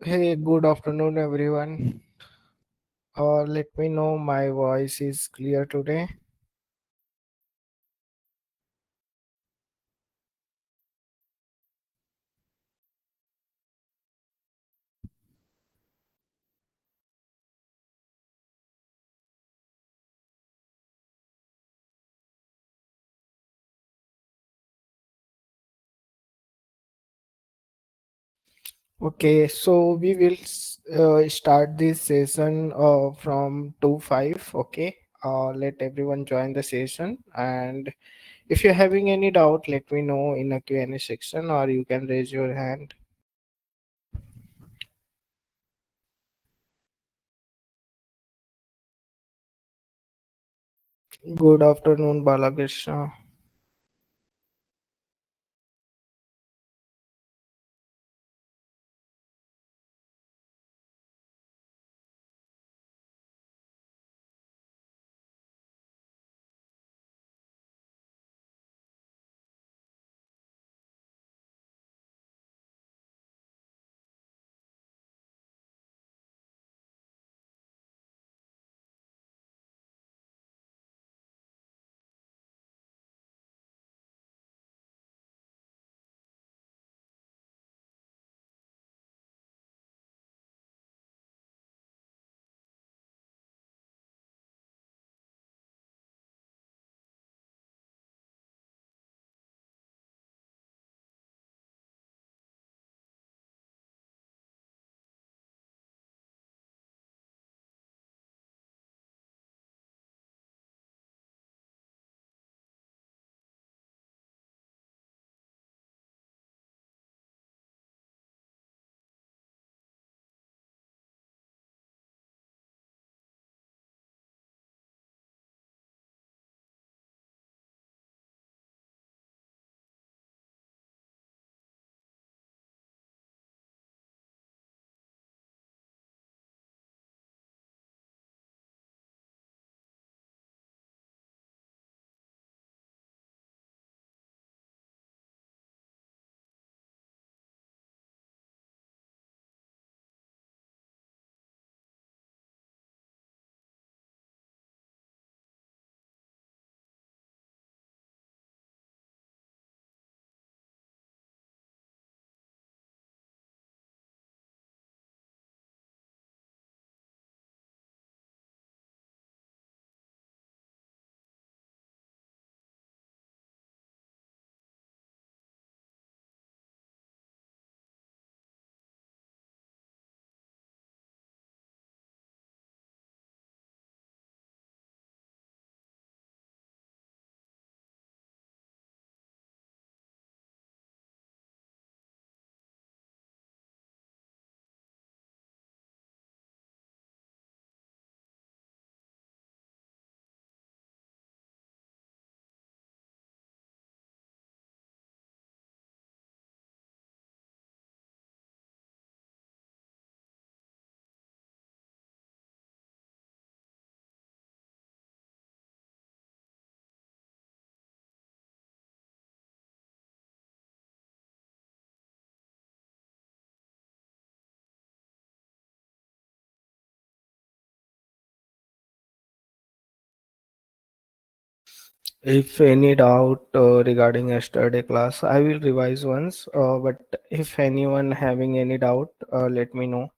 Hey, good afternoon, everyone. Let me know my voice is clear today. Okay, so we will start this session from 2 5. Okay, let everyone join the session. And if you're having any doubt, let me know in a Q&A section or you can raise your hand. Good afternoon, Balakrishna. If any doubt regarding yesterday class, I will revise once. But if anyone having any doubt, let me know.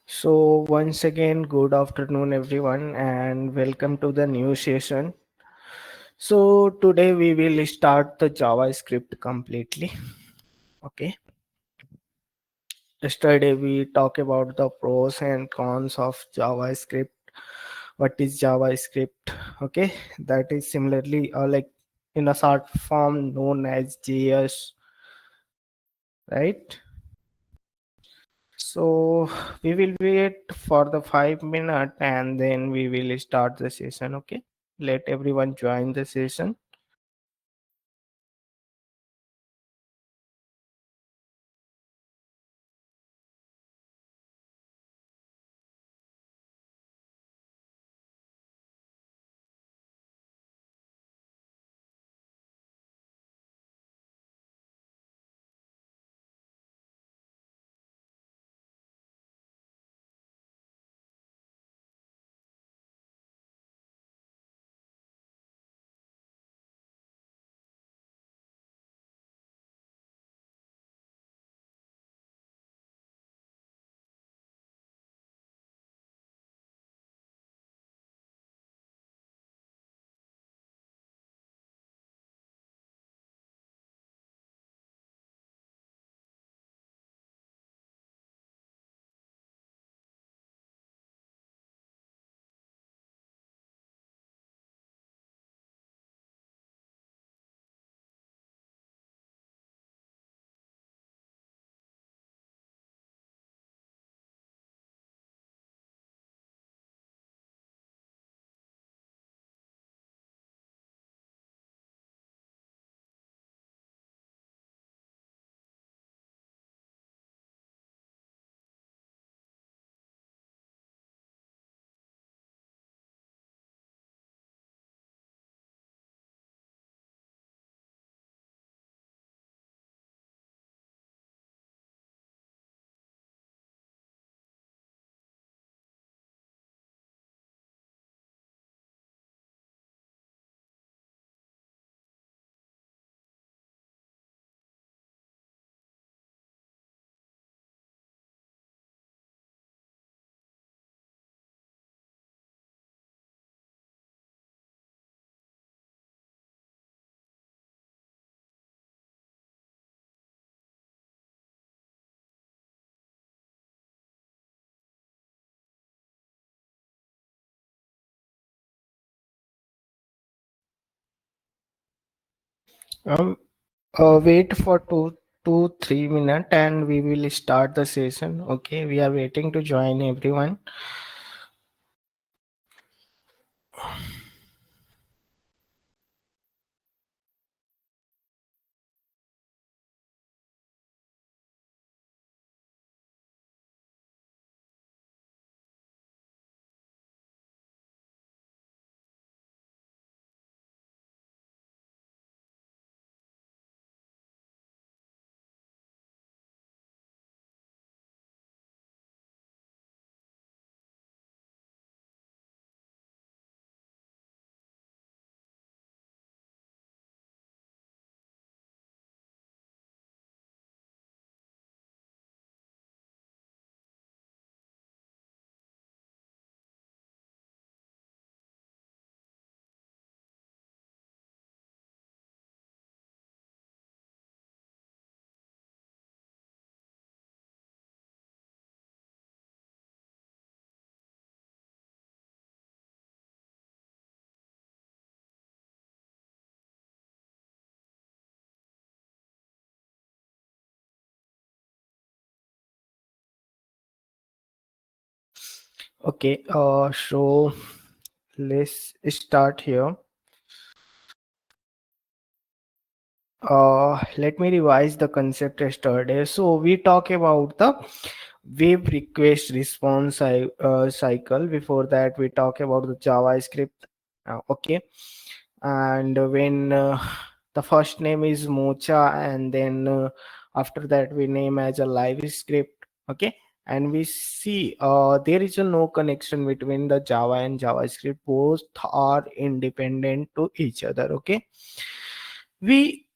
So once again, good afternoon, everyone, and welcome to the new session. So today we will start the JavaScript completely. Okay. Yesterday we talked about the pros and cons of JavaScript. What is JavaScript? Okay, that is similarly like in a short form known as JS, right? So we will wait for the 5 minute and then we will start the session. Okay, let everyone join the session. Um, Wait for 3 minutes and we will start the session. Okay, we are waiting to join everyone. Okay, so let's start here. Let me revise the concept yesterday. So we talk about the web request response cycle. Before that, we talk about the JavaScript. Okay, and when the first name is Mocha, and then after that we name as a live script. Okay, and we see there is a no connection between the Java and JavaScript. Both are independent to each other. Okay, we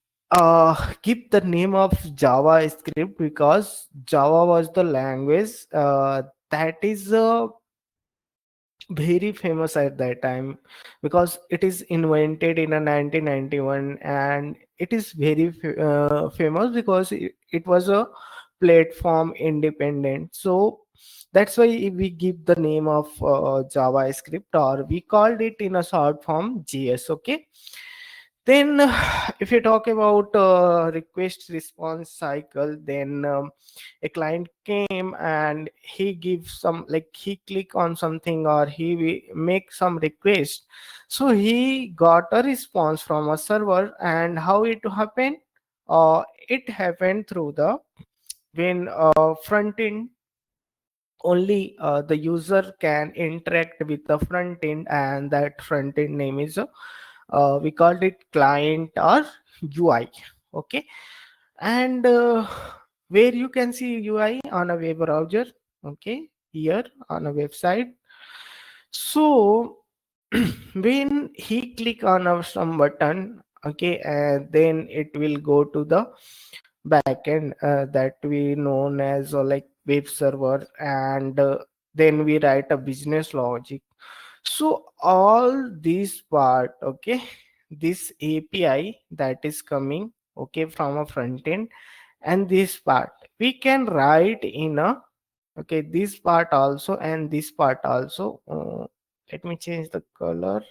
keep the name of JavaScript because Java was the language that is very famous at that time, because it is invented in a 1991, and it is very famous because it was a platform independent. So that's why we give the name of javascript, or we called it in a short form JS. Okay. Then if you talk about request response cycle, then a client came and he gives some, like he click on something, or make some request. So he got a response from a server. And how it happened? It happened through the, when front end, only the user can interact with the front end, and that front end name is we called it client or UI. Okay. And where you can see UI on a web browser, okay, here on a website. So when he click on some button, okay, and then it will go to the backend that we known as like web server. And then we write a business logic. So all this part, okay, this API that is coming, okay, from a front end, and this part we can write in a, okay, this part also and this part also. Let me change the color.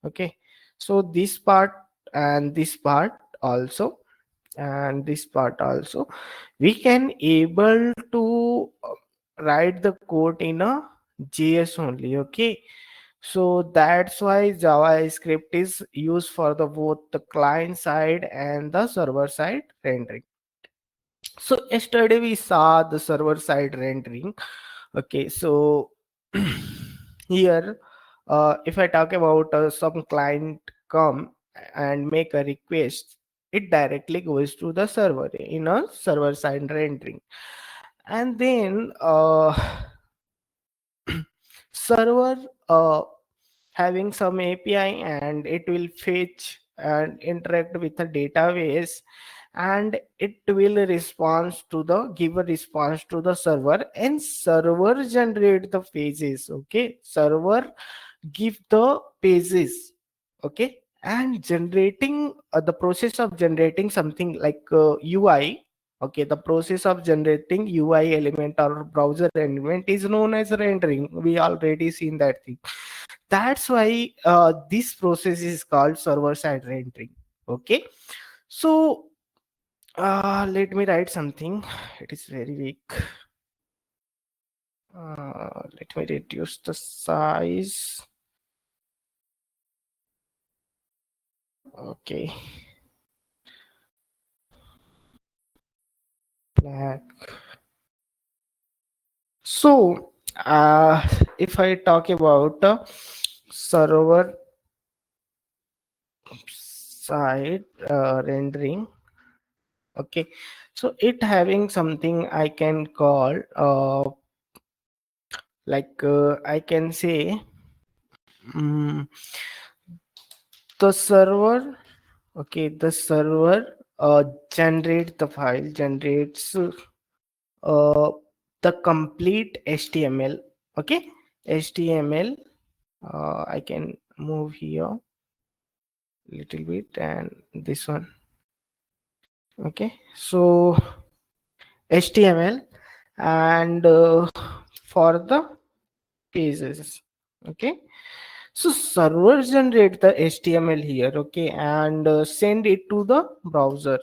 Okay. So this part and this part also, and this part also, we can able to write the code in a JS only. Okay. So that's why JavaScript is used for the both the client side and the server side rendering. So yesterday we saw the server side rendering. Okay, so here, if I talk about some client come and make a request, it directly goes to the server in a server side rendering. And then server having some API, and it will fetch and interact with the database, and it will respond to the, give a response to the server, and server generate the pages. Okay, server give the pages. Okay. And generating the process of generating something like UI. Okay, the process of generating UI element or browser element is known as rendering. We already seen that thing. That's why this process is called server side rendering. Okay. So let me write something. It is very weak. Let me reduce the size. Okay. Black. So if I talk about server side rendering. Okay. So it having something I can call I can say, mm, the server. Okay, the server generate the file, generates the complete HTML. Okay, HTML. I can move here little bit, and this one. Okay, so HTML, and for the pages. Okay, so server generate the HTML here. Okay, and send it to the browser.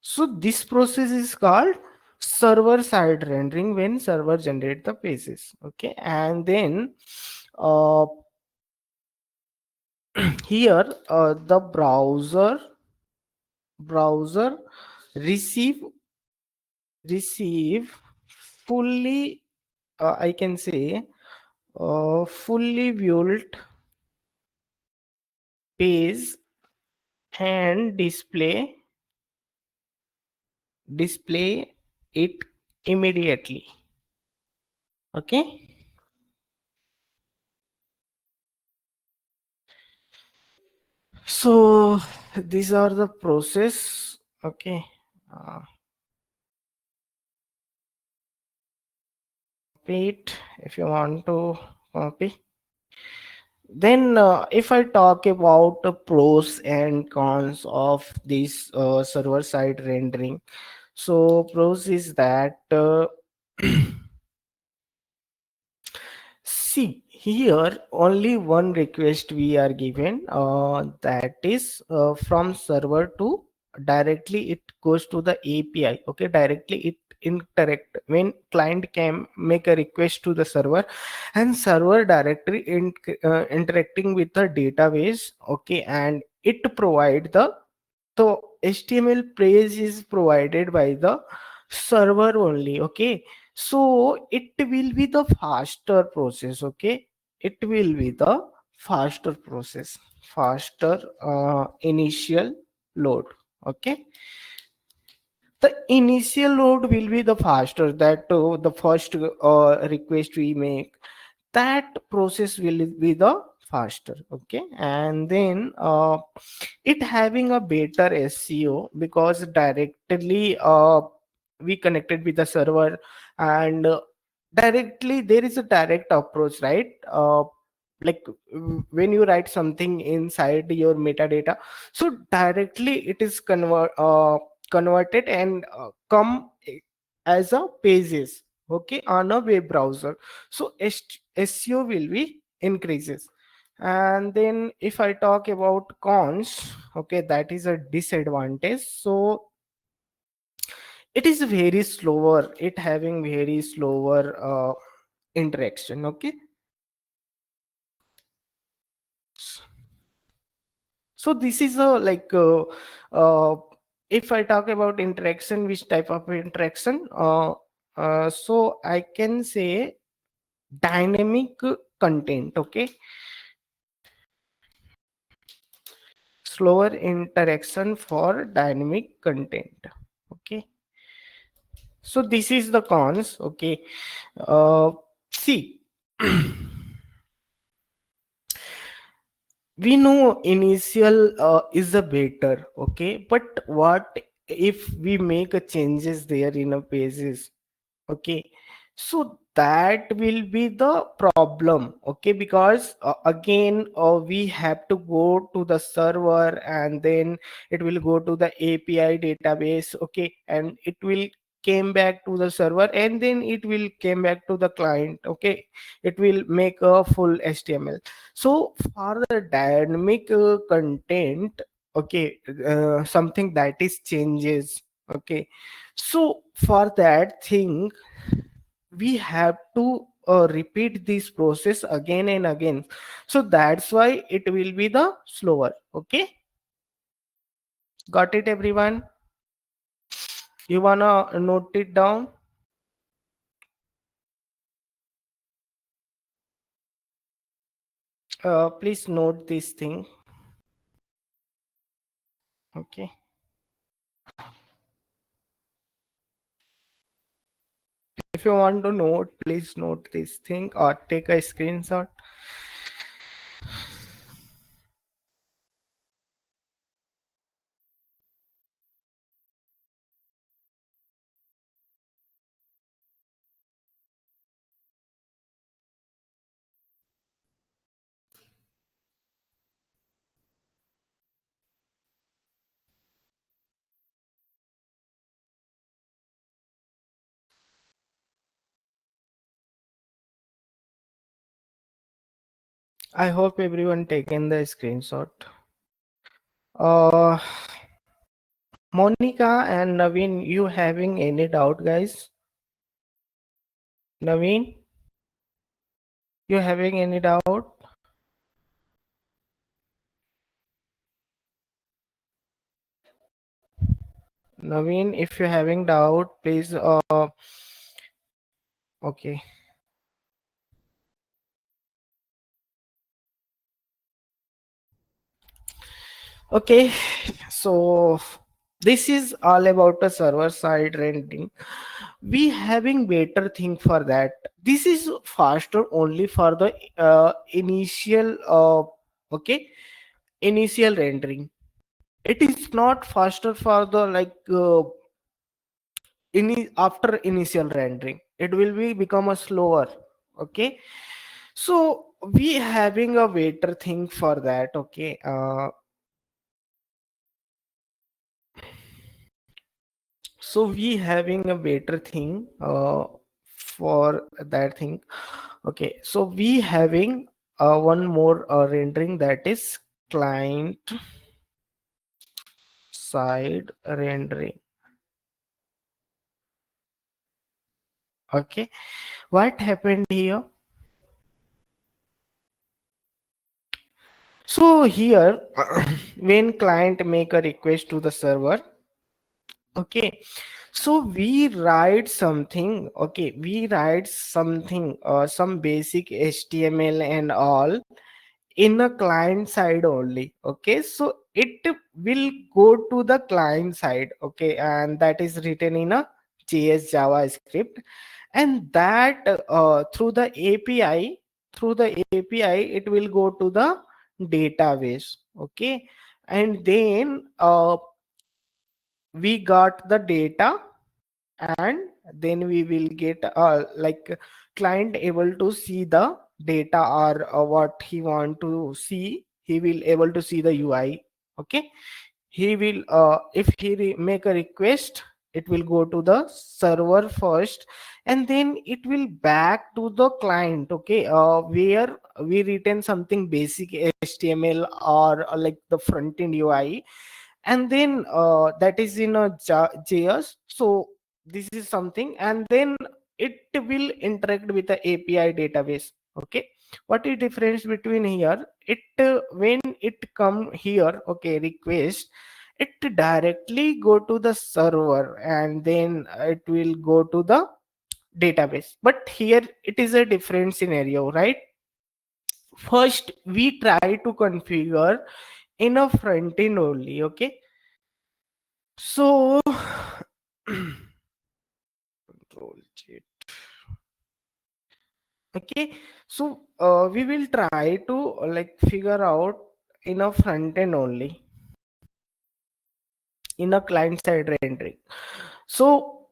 So this process is called server side rendering, when server generate the pages. Okay, and then uh, here the browser receive fully, I can say, fully built page, and display it immediately. Okay. So these are the process. Okay. uh, Wait, if you want to copy. Then if I talk about the pros and cons of this server side rendering, so pros is that see here only one request we are given, that is from server to directly it goes to the API. Okay, directly it interact when client can make a request to the server, and server directly interacting with the database. Okay, and it provide the, so HTML page is provided by the server only. Okay, so it will be the faster process. Okay, it will be the faster process, faster initial load. Okay, the initial load will be the faster, that the first request we make, that process will be the faster. Okay, and then it having a better SEO because directly we connected with the server, and directly there is a direct approach, right? Like when you write something inside your metadata, so directly it is converted and as a pages, okay, on a web browser. So SEO will be increases. And then if I talk about cons, okay, that is a disadvantage. So it is very slower, it having very slower interaction. Okay, so this is a like if I talk about interaction, which type of interaction, so I can say dynamic content. Okay, slower interaction for dynamic content. Okay, so this is the cons. Okay, see, we know initial is a better. Okay, but what if we make a changes there in a pages? Okay, so that will be the problem. Okay, because again we have to go to the server, and then it will go to the API database. Okay, and it will came back to the server, and then it will came back to the client. Okay, it will make a full HTML. So for the dynamic content, okay, something that is changes. Okay, so for that thing we have to repeat this process again and again. So that's why it will be the slower. Okay, got it everyone? You wanna note it down? Please note this thing. Okay, if you want to note, please note this thing or take a screenshot. I hope everyone taken the screenshot. uh Monica and Naveen, you having any doubt, guys? Naveen, you having any doubt? Naveen, if you're having doubt, please. Okay, okay. So this is all about the server side rendering. We having better thing for that. This is faster only for the initial. Okay, initial rendering. It is not faster for the like after initial rendering, it will be become a slower. Okay, so we having a waiter thing for that. Okay, so we having a waiter thing for that thing. Okay, so we having one more rendering, that is client side rendering. Okay, what happened here? So here when client make a request to the server, okay, so we write something. Okay, we write something, some basic HTML and all in a client side only. Okay, so it will go to the client side. Okay, and that is written in a JS JavaScript, and that through the API, through the API it will go to the database. Okay, and then we got the data, and then we will get like client able to see the data, or what he want to see, he will able to see the UI. Okay, he will if he make a request, it will go to the server first, and then it will back to the client. Okay, where we written something basic HTML, or like the front end UI, and then that is in a JS. So this is something, and then it will interact with the API database. Okay, what is difference between here? It when it come here, okay, request, it directly go to the server, and then it will go to the database. But here it is a different scenario, right? First we try to configure in a front end only. Okay, so control J. Okay, so we will try to like figure out in a front end only, in a client side rendering. So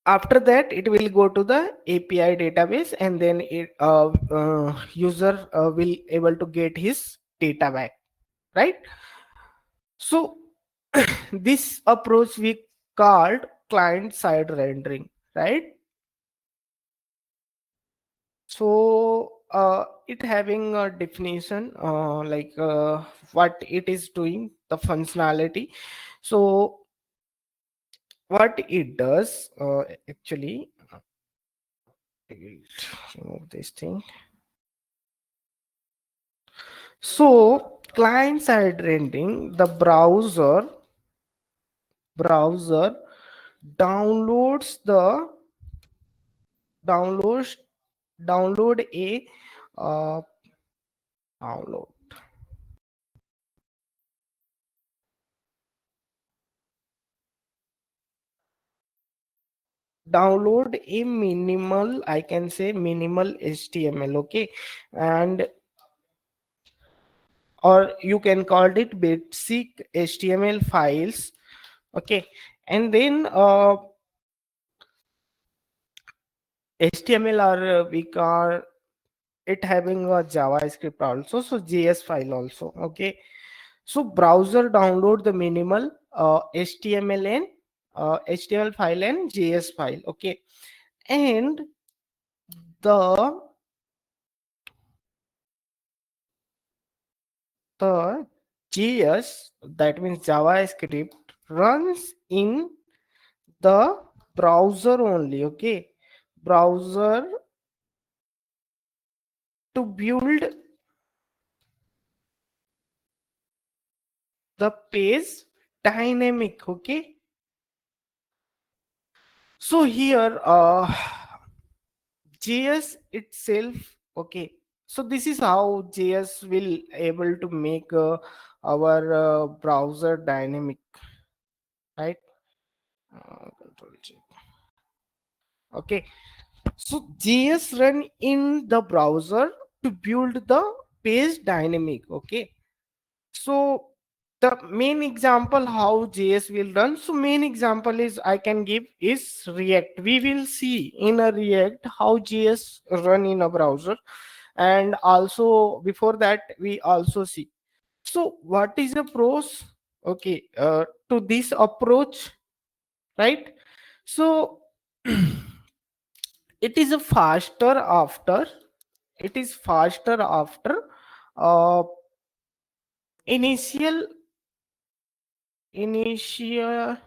after that it will go to the API database, and then user will able to get his data back, right? So this approach we called client side rendering, right? So it having a definition, like what it is doing, the functionality. So what it does, actually, I will remove this thing. So client side rendering, the browser downloads the downloads download a uh, download download a minimal, I can say minimal HTML. Okay, and or you can call it basic HTML files. Okay, and then HTML, or we call it having a JavaScript also, so JS file also. Okay, so browser download the minimal HTML and HTML file and JS file. Okay, and the the JS, that means JavaScript, runs in the browser only. Okay, browser to build the page dynamic. Okay, so here JS itself. Okay, so this is how JS will able to make our browser dynamic, right? Control J. Okay, so JS run in the browser to build the page dynamic. Okay, So the main example how JS will run, so main example is I can give is React. We will see in a React how JS run in a browser, and also before that we also see. So what is the pros, okay, to this approach, right? So it is a faster after, it is faster after uh, initial initial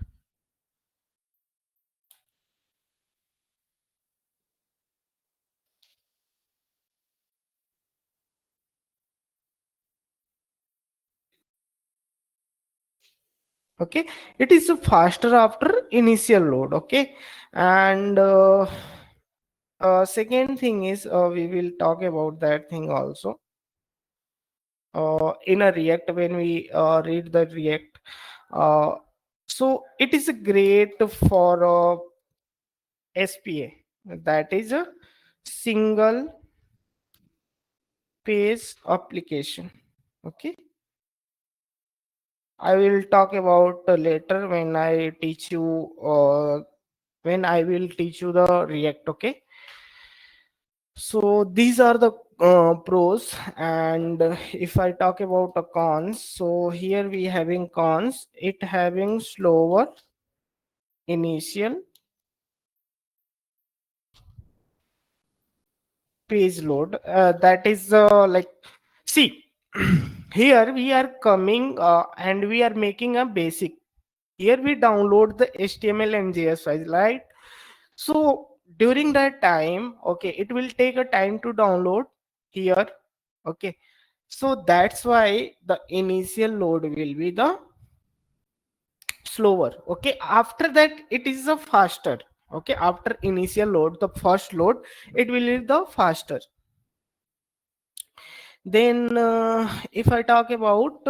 okay, it is faster after initial load, okay. And second thing is we will talk about that thing also in a React when we read the React. uh, so it is great for SPA, that is a single page application, okay. I will talk about later when I teach you when I will teach you the React, okay. So these are the pros. And if I talk about the cons, so here we having cons, it having slower initial page load, that is like, see, here we are coming and we are making a basic. Here we download the HTML and JS file, right? So during that time, okay, it will take a time to download here, okay. So that's why the initial load will be the slower, okay. After that it is a faster, okay. After initial load, the first load, it will be the faster. Then if I talk about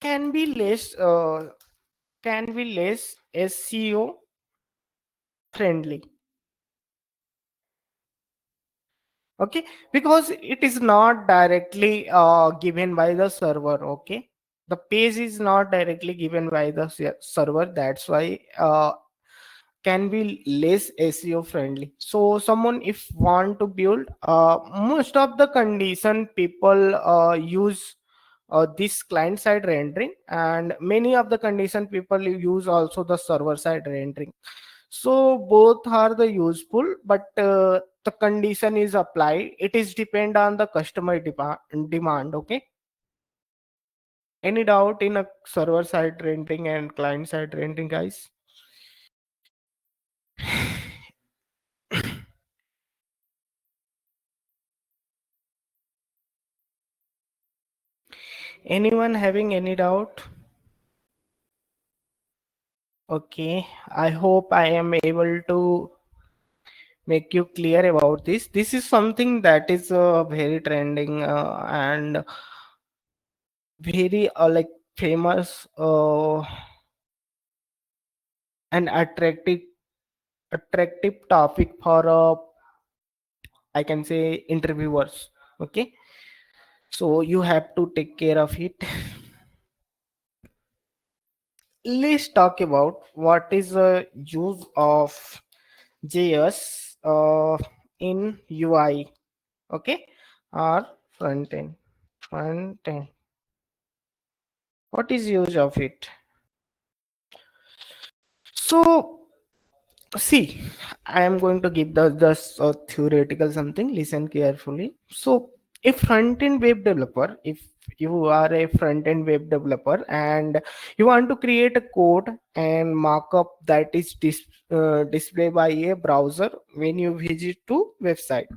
can be less can be less SEO friendly, okay, because it is not directly given by the server, okay. The page is not directly given by the server, that's why can be less SEO friendly. So someone if want to build most of the condition people use this client side rendering, and many of the condition people use also the server side rendering. So both are the useful, but the condition is applied, it is depend on the customer demand, okay. Any doubt in a server side rendering and client side rendering, guys? Anyone having any doubt? Okay, I hope I am able to make you clear about this. This is something that is very trending and very like famous and attractive topic for I can say interviewers. Okay, so you have to take care of it. Let's talk about what is the use of JS in UI. Okay, or front end. Front end. What is use of it? So see, I am going to give the just theoretical something. Listen carefully. So a front end web developer, if you are a front end web developer and you want to create a code and markup that is displayed by a browser when you visit to website.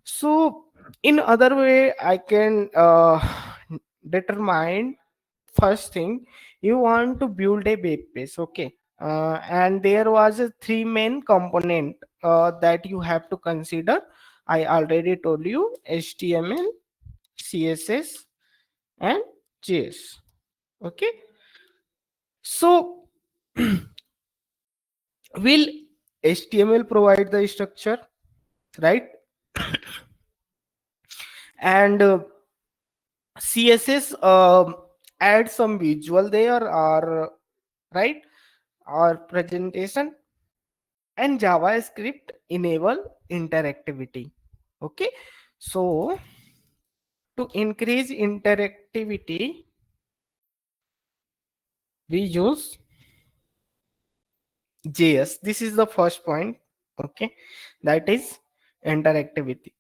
So in other way I can determine. First thing, you want to build a web page, okay. And there was a three main component that you have to consider. I already told you HTML, CSS, and JS, okay. So will HTML provide the structure, right? And CSS add some visual there, or right, or presentation, and JavaScript enable interactivity. Okay, so to increase interactivity, we use JS. This is the first point. Okay, that is interactivity.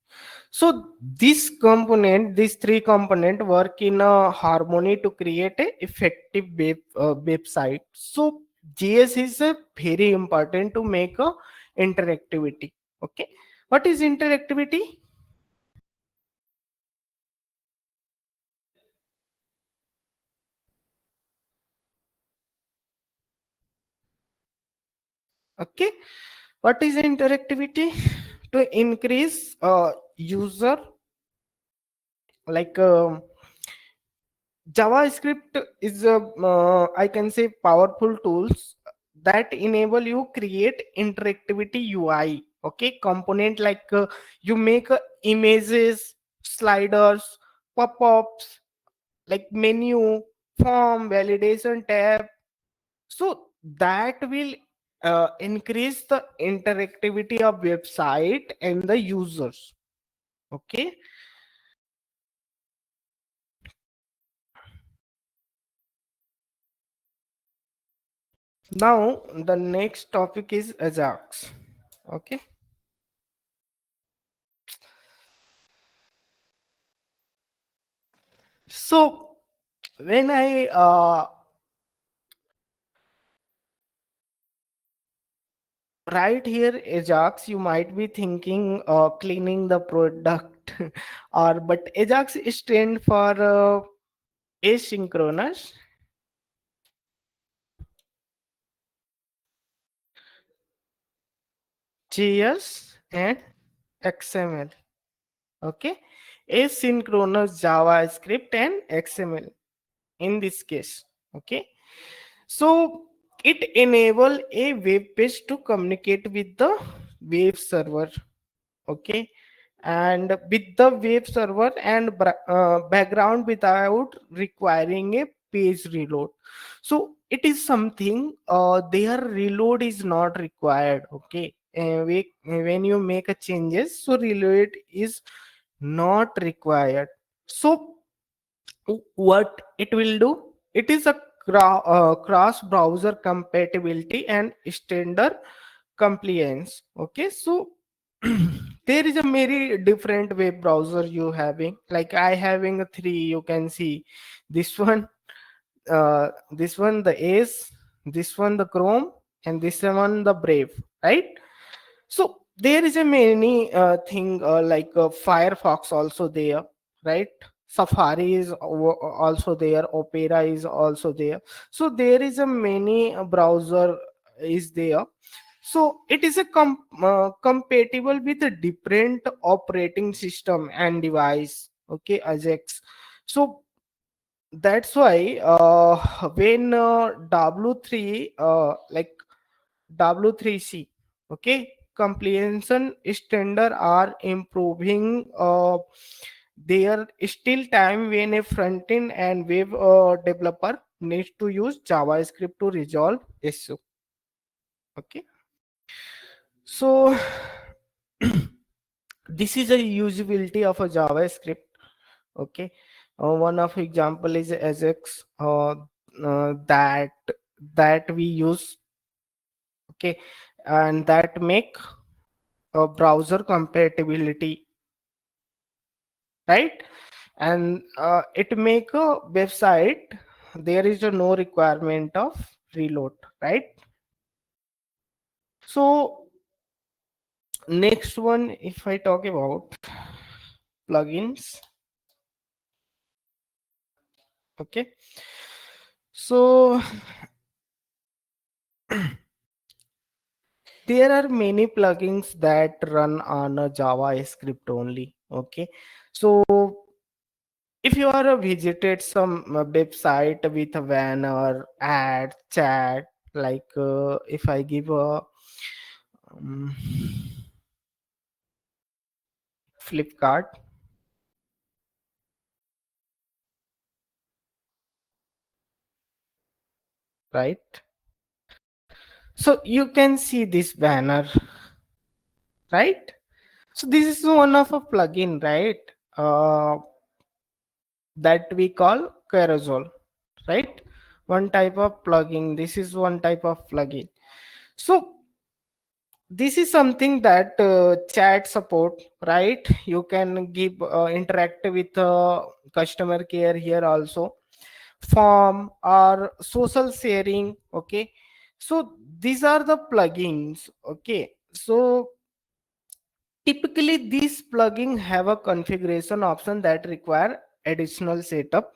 So this component, these three component work in a harmony to create a effective website. So JS is very important to make a interactivity. Okay, what is interactivity? Okay, what is interactivity? To increase user, like JavaScript is a, I can say, powerful tools that enable you create interactivity UI. Okay, component like you make images, sliders, pop-ups, like menu, form, validation tab. So that will increase the interactivity of website and the users. Okay, now the next topic is Ajax. Okay, so when I write here Ajax, you might be thinking cleaning the product, or but Ajax stand for asynchronous, JS, and XML. Okay, asynchronous JavaScript and XML in this case. Okay, so it enable a web page to communicate with the web server. Okay, and with the web server and background without requiring a page reload. So it is something their reload is not required. Okay, when you make a changes, so reload is not required. So what it will do, it is a cross browser compatibility and standard compliance. Okay, so there is a very different web browser you having, like I having a three, you can see this one, this one the Ace, this one the Chrome, and this one the Brave, right? So there is a many thing like Firefox also there, right? Safari is also there, Opera is also there. So there is a many browser is there. So it is a compatible with a different operating system and device. Okay, Ajax. So that's why when W3 like W3C, okay, comprehension standard are improving. There is still time when a front end and web developer needs to use JavaScript to resolve issue. Okay, so this is a usability of a JavaScript. Okay, one of example is Ajax that we use. Okay, and that make a browser compatibility, right? And it make a website, there is a no requirement of reload, right? So next one, if I talk about plugins. Okay, so there are many plugins that run on a JavaScript only. Okay, so if you are visited some website with a banner, ad, chat, like if I give a um, Flipkart, right? So you can see this banner, right? So this is one of a plugin, right? uh, that we call carousel, right? One type of plugin. This is one type of plugin. So this is something that chat support, right? You can give interact with customer care here also, form or social sharing. Okay, so these are the plugins. Okay, so typically these plugin have a configuration option that require additional setup,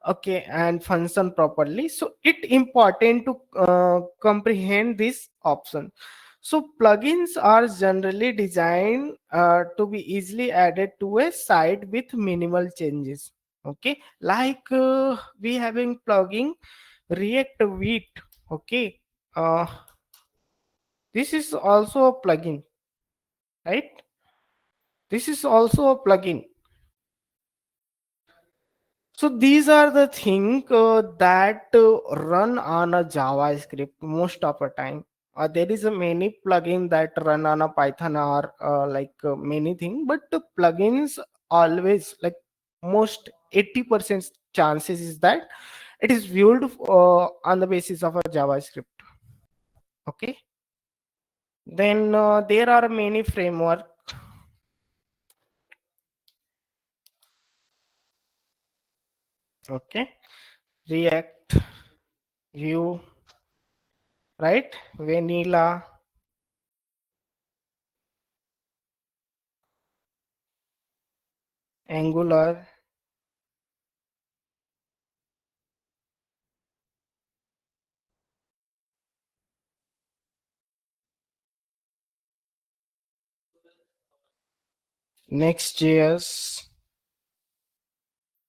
okay, and function properly. So it important to comprehend this option. So plugins are generally designed to be easily added to a site with minimal changes, okay, like we having plugin react Vite, okay. uh, this is also a plugin, right? This is also a plugin. So these are the things that run on a JavaScript most of the time. There is a many plugin that run on a Python or many things, but the plugins always like most 80% chances is that it is viewed on the basis of a JavaScript. Okay. Then there are many framework. Okay. React, Vue, right? Vanilla, Angular, Next.js,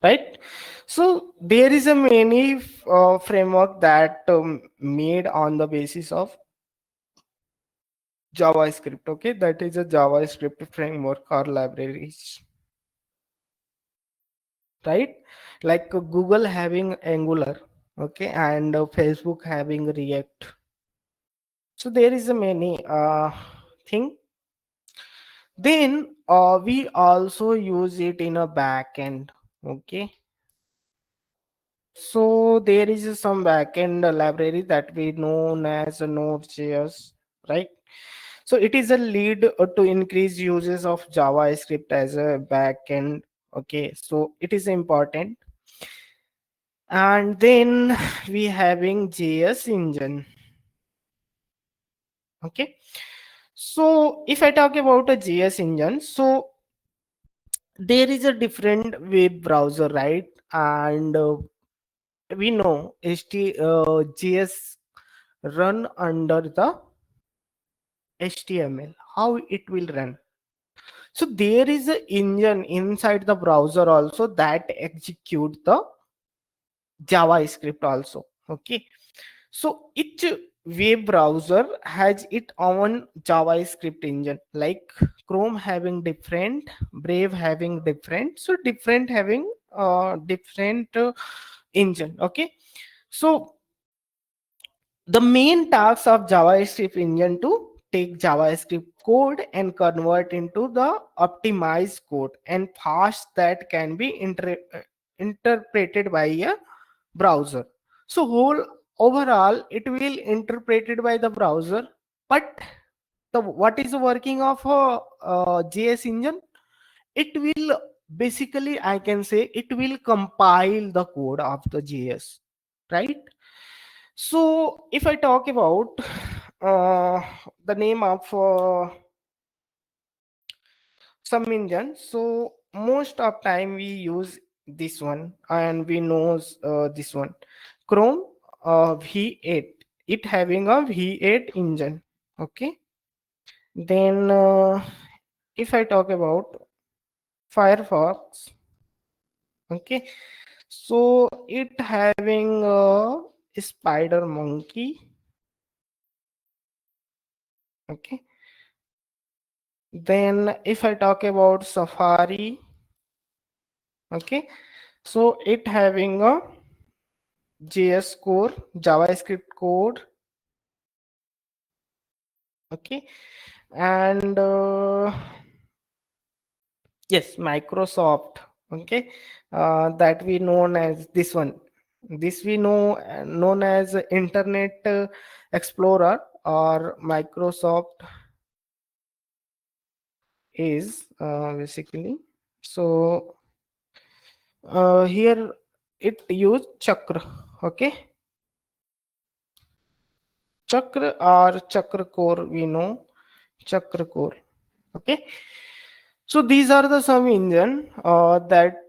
right? So there is a many framework that made on the basis of JavaScript. Okay, that is a JavaScript framework or libraries, right? Like Google having Angular, okay, and Facebook having React. So there is a many thing. Then we also use it in a backend. Okay, so there is some backend library that we known as Node.js, right? So it is a lead to increase uses of JavaScript as a backend. Okay, so it is important. And then we having JS engine. Okay, so if I talk about a JS engine, so there is a different web browser, right? And we know JS run under the HTML, how it will run. So there is a engine inside the browser also that execute the JavaScript also. Okay. So each web browser has its own JavaScript engine, like Chrome having different, Brave having different, so different having different engine. Okay. So the main task of JavaScript engine to take JavaScript code and convert into the optimized code and fast that can be interpreted by a browser. So whole overall it will interpreted by the browser, but the what is the working of a, JS engine? It will basically, I can say, it will compile the code of the JS, right? So if I talk about uh, the name of some engine, so most of time we use this one and we knows this one, Chrome V8. It having a V8 engine. Okay. Then if I talk about Firefox, okay, so it having a spider monkey. Okay. Then if I talk about Safari, okay, so it having a JS core, JavaScript code, okay, and yes, Microsoft, okay, that we known as this one. This we know known as Internet Explorer, or Microsoft is basically. So here it use Chakra, okay, Chakra or Chakra core. We know Chakra core, okay. So these are the some engine that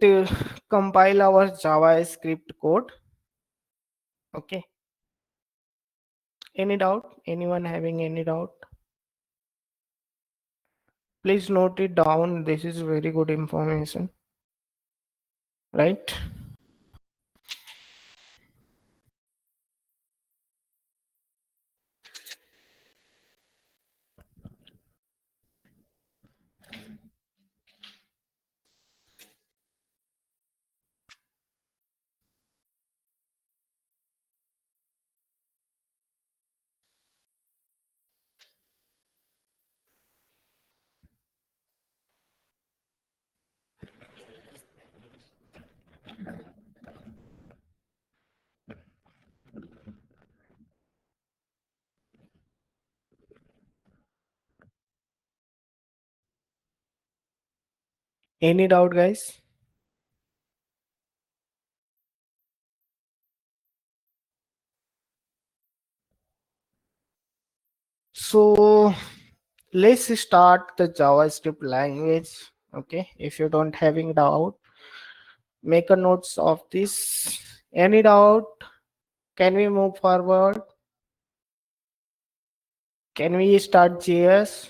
compile our JavaScript code. Okay. Any doubt? Anyone having any doubt? Please note it down. This is very good information, right? Any doubt, guys? So let's start the JavaScript language. Okay. If you don't having doubt, make a notes of this. Any doubt? Can we move forward? Can we start JS?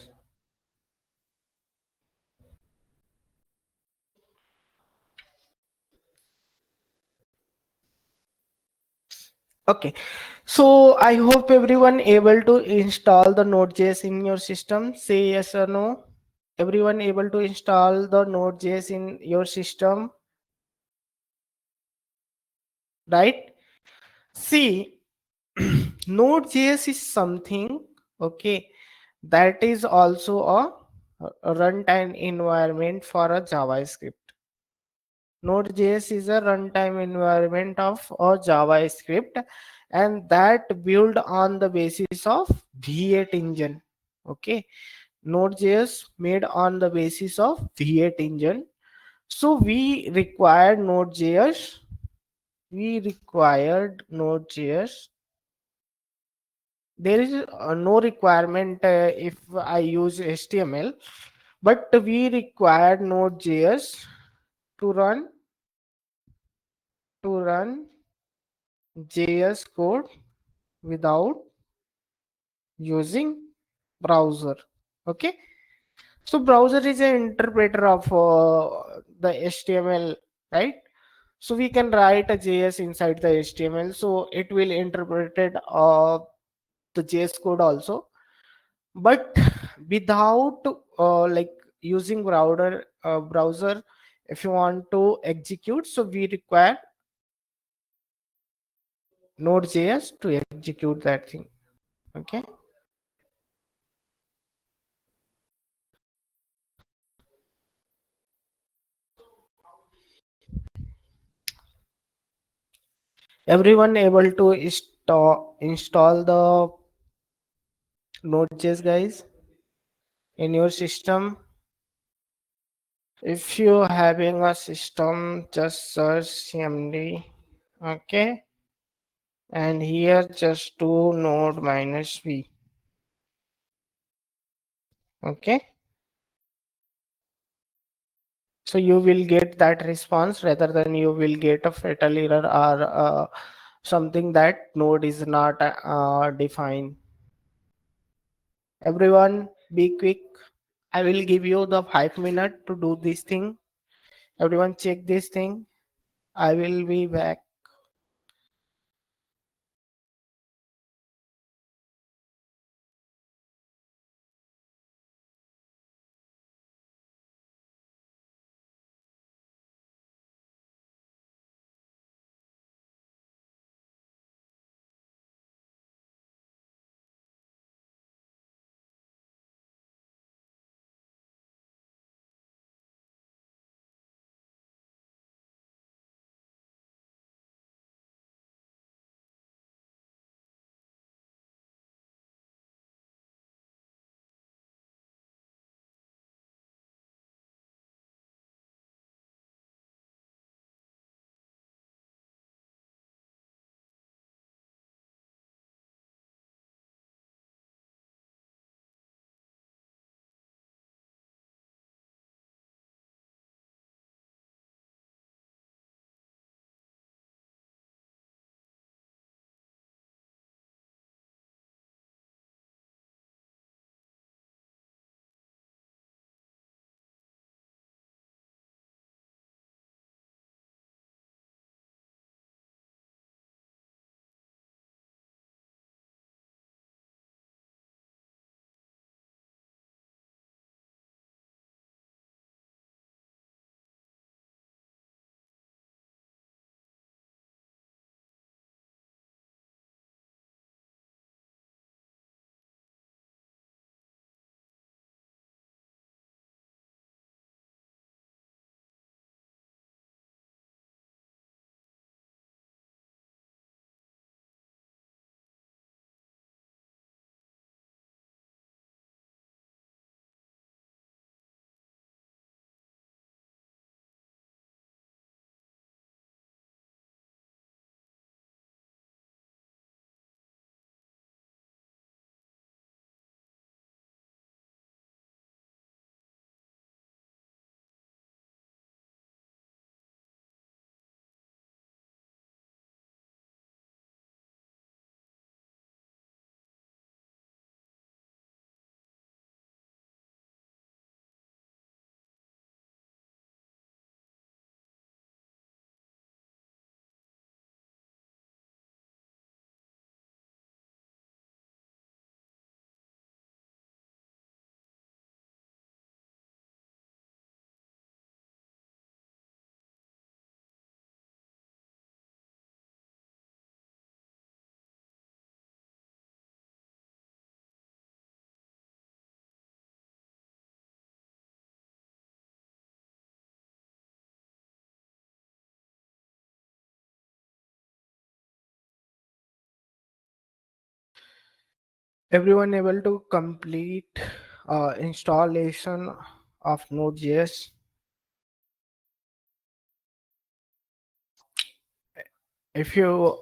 Okay, so I hope everyone able to install the Node.js in your system. Say yes or no. Everyone able to install the Node.js in your system, right? See, Node.js is something, okay, that is also a runtime environment for a JavaScript. Node.js is a runtime environment of a JavaScript, and that built on the basis of V8 engine. Okay, Node.js made on the basis of V8 engine. So we required Node.js. We required Node.js. There is no requirement if I use HTML, but we required Node.js to run JS code without using browser. Okay, so browser is an interpreter of the HTML, right? So we can write a JS inside the HTML, so it will interpret the JS code also, but without like using browser, if you want to execute, so we require Node.js to execute that thing. Okay, everyone able to install the Node.js, guys, in your system? If you having a system, just search cmd, okay, and here just do node minus v, okay. So you will get that response rather than you will get a fatal error or something that node is not defined. Everyone be quick. I will give you the 5 minutes to do this thing. Everyone check this thing. I will be back. Everyone able to complete installation of Node.js? If you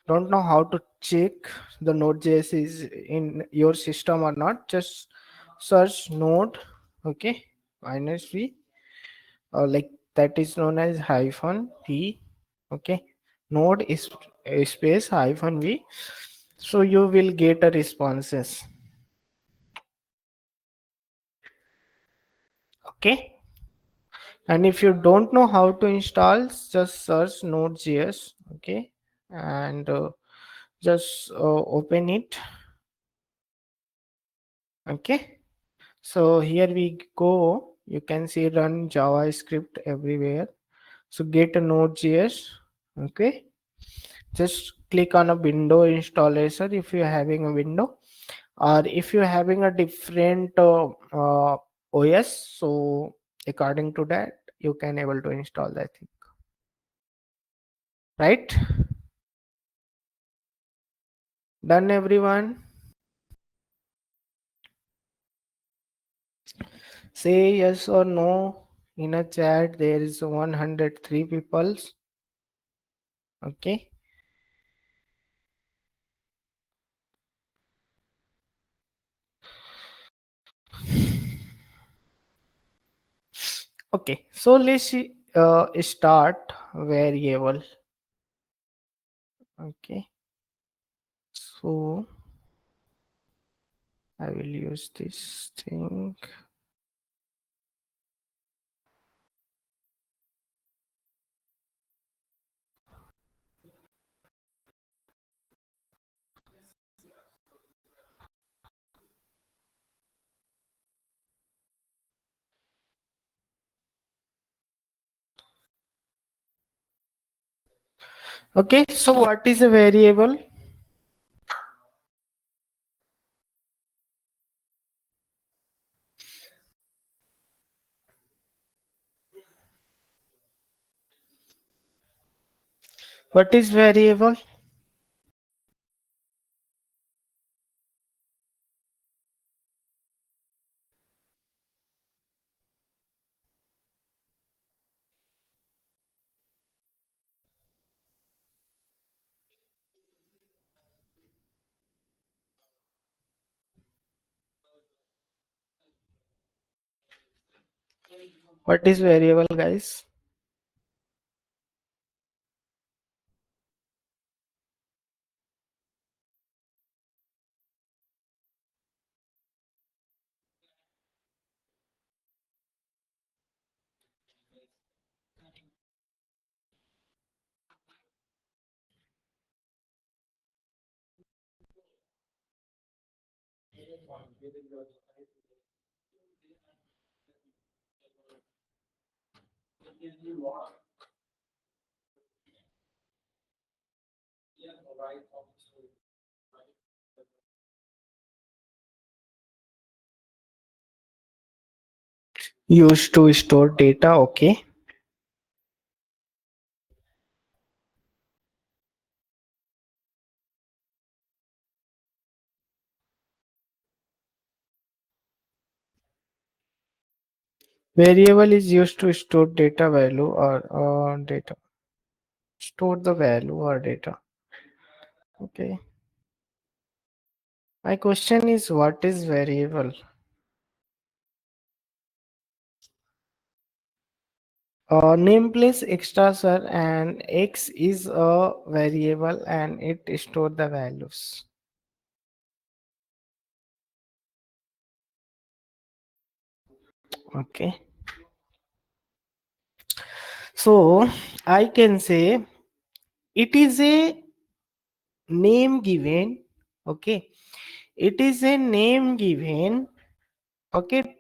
don't know how to check the Node.js is in your system or not, just search node, okay, minus v, like that is known as hyphen v, okay, node is space hyphen v, so you will get a responses, okay. And if you don't know how to install, just search node.js, okay, and just open it, okay. So here we go, you can see run javascript everywhere. So get a node.js, okay, just click on a window installation if you're having a window, or if you're having a different os, so according to that you can able to install that thing, right? Done everyone? Say yes or no in a chat. There is 103 peoples. Okay. Okay. So let's start variable. Okay. So I will use this thing. Okay. So what is a variable? What is variable? What is variable, guys? Used to store data. Okay. Variable is used to store data value or data. Store the value or data. Okay. My question is, what is variable? Name place extra sir, and x is a variable and it store the values. Okay. So I can say it is a name given. Okay. It is a name given. Okay,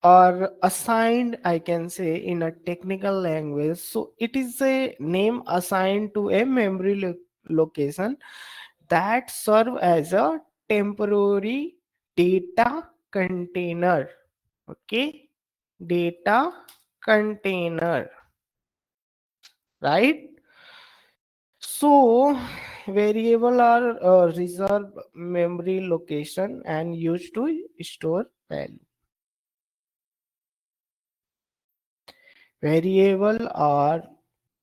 or assigned, I can say in a technical language. So it is a name assigned to a memory location that serve as a temporary data container. Okay, data container, right? So variable are reserved memory location and used to store value. Variable are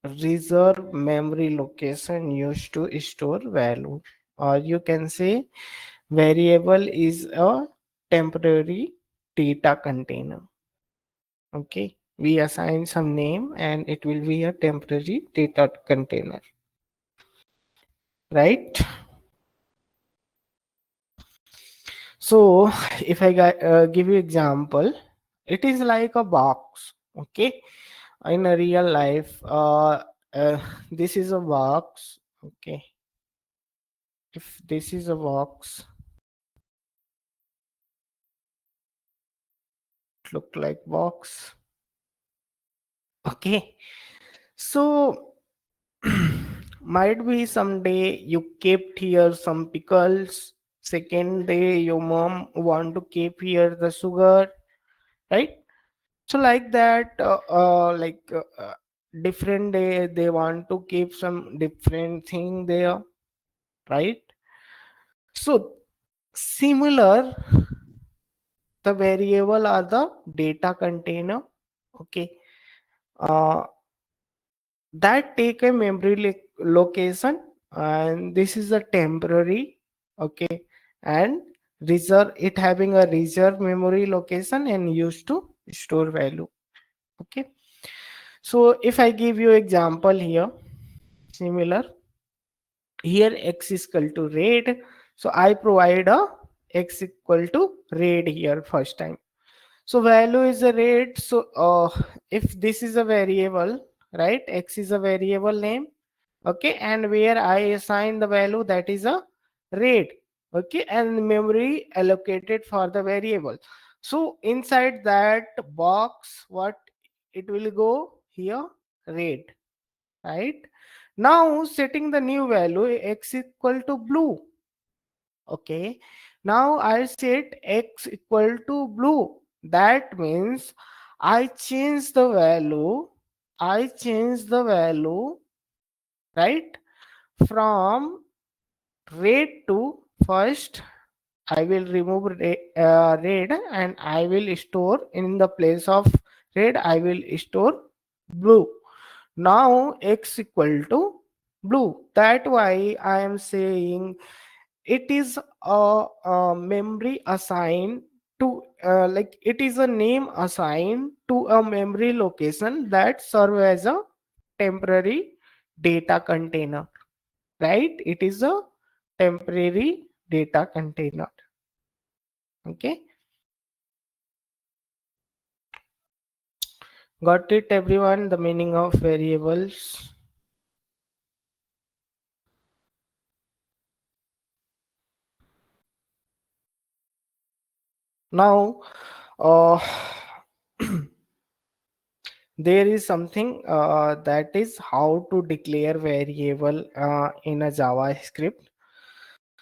reserved memory location used to store value, or you can say variable is a temporary data container. Okay, we assign some name and it will be a temporary data container, right? So if I give you example, it is like a box. Okay, in a real life, this is a box. Okay, if this is a box, it look like box. Okay, so might be someday you kept here some pickles, second day your mom want to keep here the sugar, right? So like that, different day they want to keep some different thing there, right? So similar, the variable are the data container. Okay, uh, that take a memory location, and this is a temporary. Okay, and reserve, it having a reserve memory location and used to store value. Okay, so if I give you example here, similar, here x is equal to rate, so I provide a x equal to rate here first time. So value is a rate. So if this is a variable, right, x is a variable name. Okay, and where I assign the value, that is a rate. Okay, and memory allocated for the variable. So inside that box, what it will go here, rate, right? Now setting the new value, x equal to blue. Okay, now I set x equal to blue. That means I change the value, I change the value, right, from red to, first I will remove red and I will store in the place of red, I will store blue. Now x equal to blue. That why I am saying it is a memory assigned to, like it is a name assigned to a memory location that serve as a temporary data container, right? It is a temporary data container. Okay, got it everyone, the meaning of variables? Now uh, there is something that is how to declare variable in a JavaScript.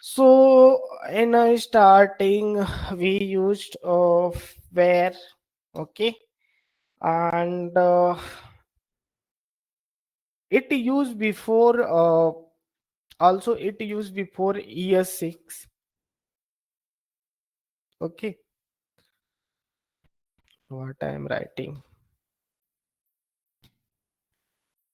So in a starting, we used where. Okay, and it used before, also it used before year 6. Okay, what I am writing.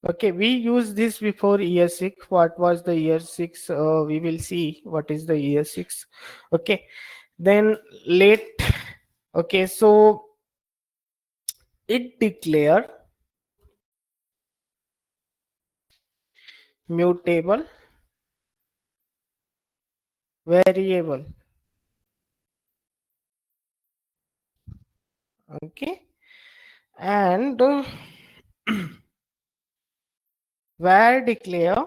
Okay, we use this before year 6. What was the year 6? We will see what is the year 6. Okay, then late. Okay, so it declare mutable variable. Okay, and var declare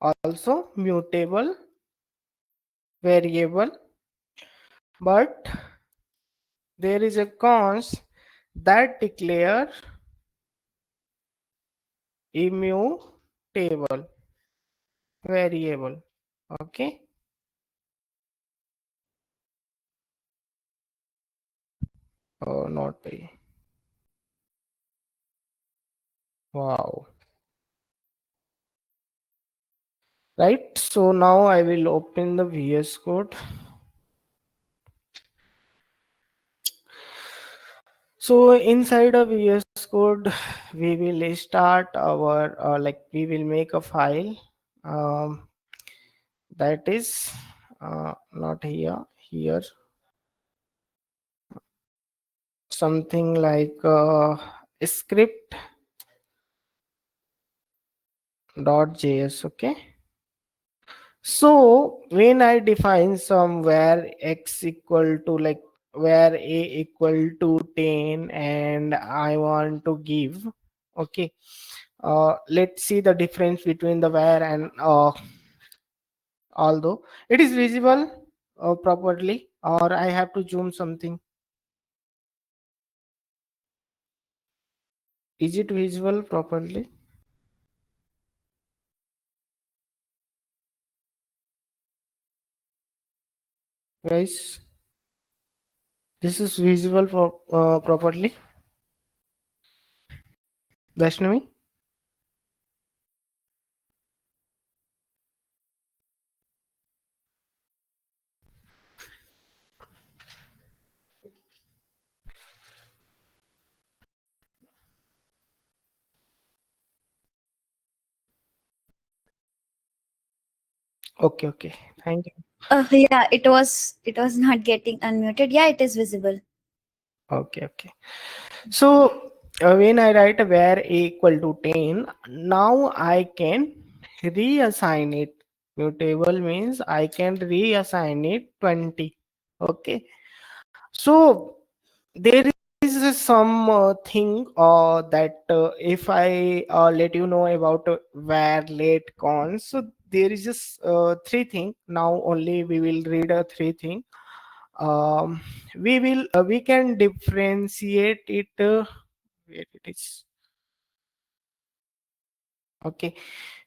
also mutable variable, but there is a cons that declare immutable variable. Okay, oh, not a, wow. right? So now I will open the VS Code. So inside of VS Code, we will start our like we will make a file, um, that is not here, here, something like script dot js. Okay, so when I define somewhere x equal to like where a equal to 10 and I want to give, okay, let's see the difference between the where and although it is visible properly, or I have to zoom something. Is it visible properly, guys? This is visible properly, Vaishnavi? Okay, okay, thank you. Yeah, it was not getting unmuted. Yeah, it is visible. Okay, okay. So when I write where a equal to 10, now I can reassign it. Mutable means I can reassign it 20. Okay. So there is some thing that if I let you know about where late cons. So there is just three thing. Now only we will read three thing. We can differentiate it. Where it is? Okay,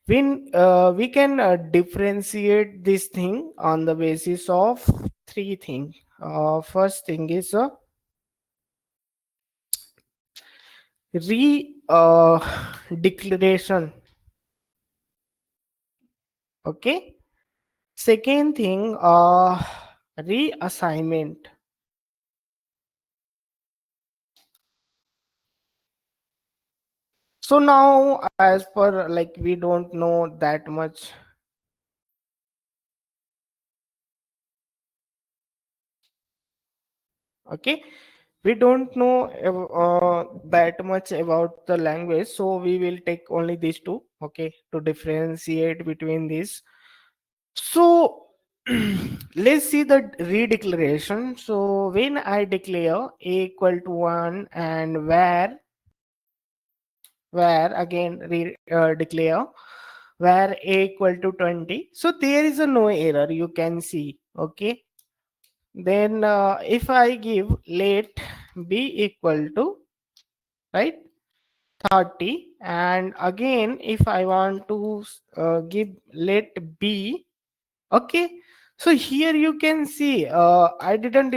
when we can differentiate this thing on the basis of three things. First thing is re declaration. Okay, second thing reassignment. So now as per like we don't know that much. Okay, we don't know that much about the language, so we will take only these two, okay, to differentiate between these. So let's see the redeclaration. So when I declare a equal to 1 and where again declare where a equal to 20, so there is a no error, you can see. Okay, then if I give let b equal to, right, 30, and again if I want to give let b, okay, so here you can see I didn't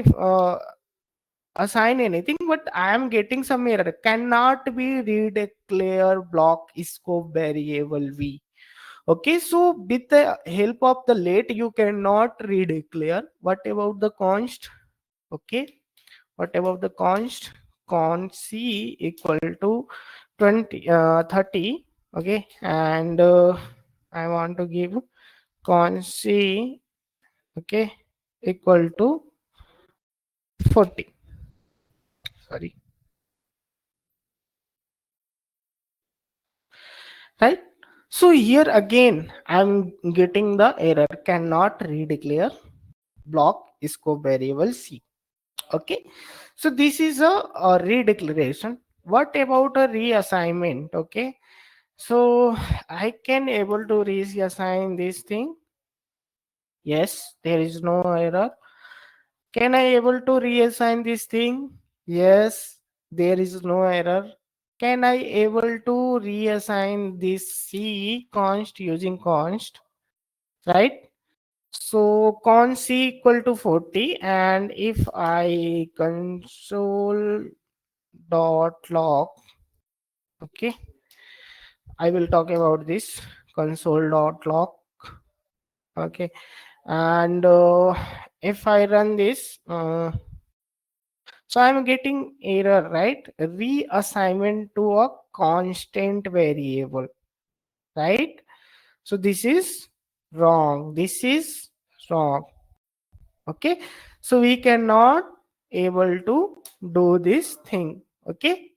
assign anything, but I am getting some error, cannot be redeclare block scope variable v. Okay, so with the help of the let you cannot redeclare. What about the const? Okay, what about the const? Const c equal to 20 30. Okay, and I want to give const c, okay, equal to 40. Sorry, right? So here again I'm getting the error, cannot redeclare block scope variable c. Okay, so this is a redeclaration. What about a reassignment? Okay, so I can able to reassign this thing. Yes, there is no error. Can I able to reassign this thing? Yes, there is no error. Can I able to reassign this c const using const, right? So const c equal to 40, and if I console dot log, okay, I will talk about this console dot log. Okay, and if I run this, so I'm getting error, right? Reassignment to a constant variable, right? So this is wrong, this is wrong. Okay, so we cannot able to do this thing. Okay,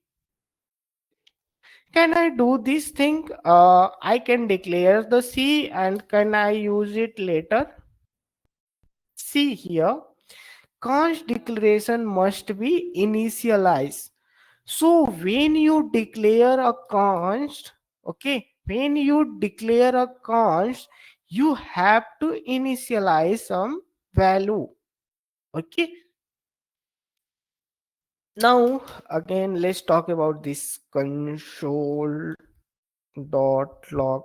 can I do this thing? I can declare the C, and can I use it later? See here, const declaration must be initialized. So when you declare a const, okay, when you declare a const, you have to initialize some value. Okay, now again let's talk about this console dot log.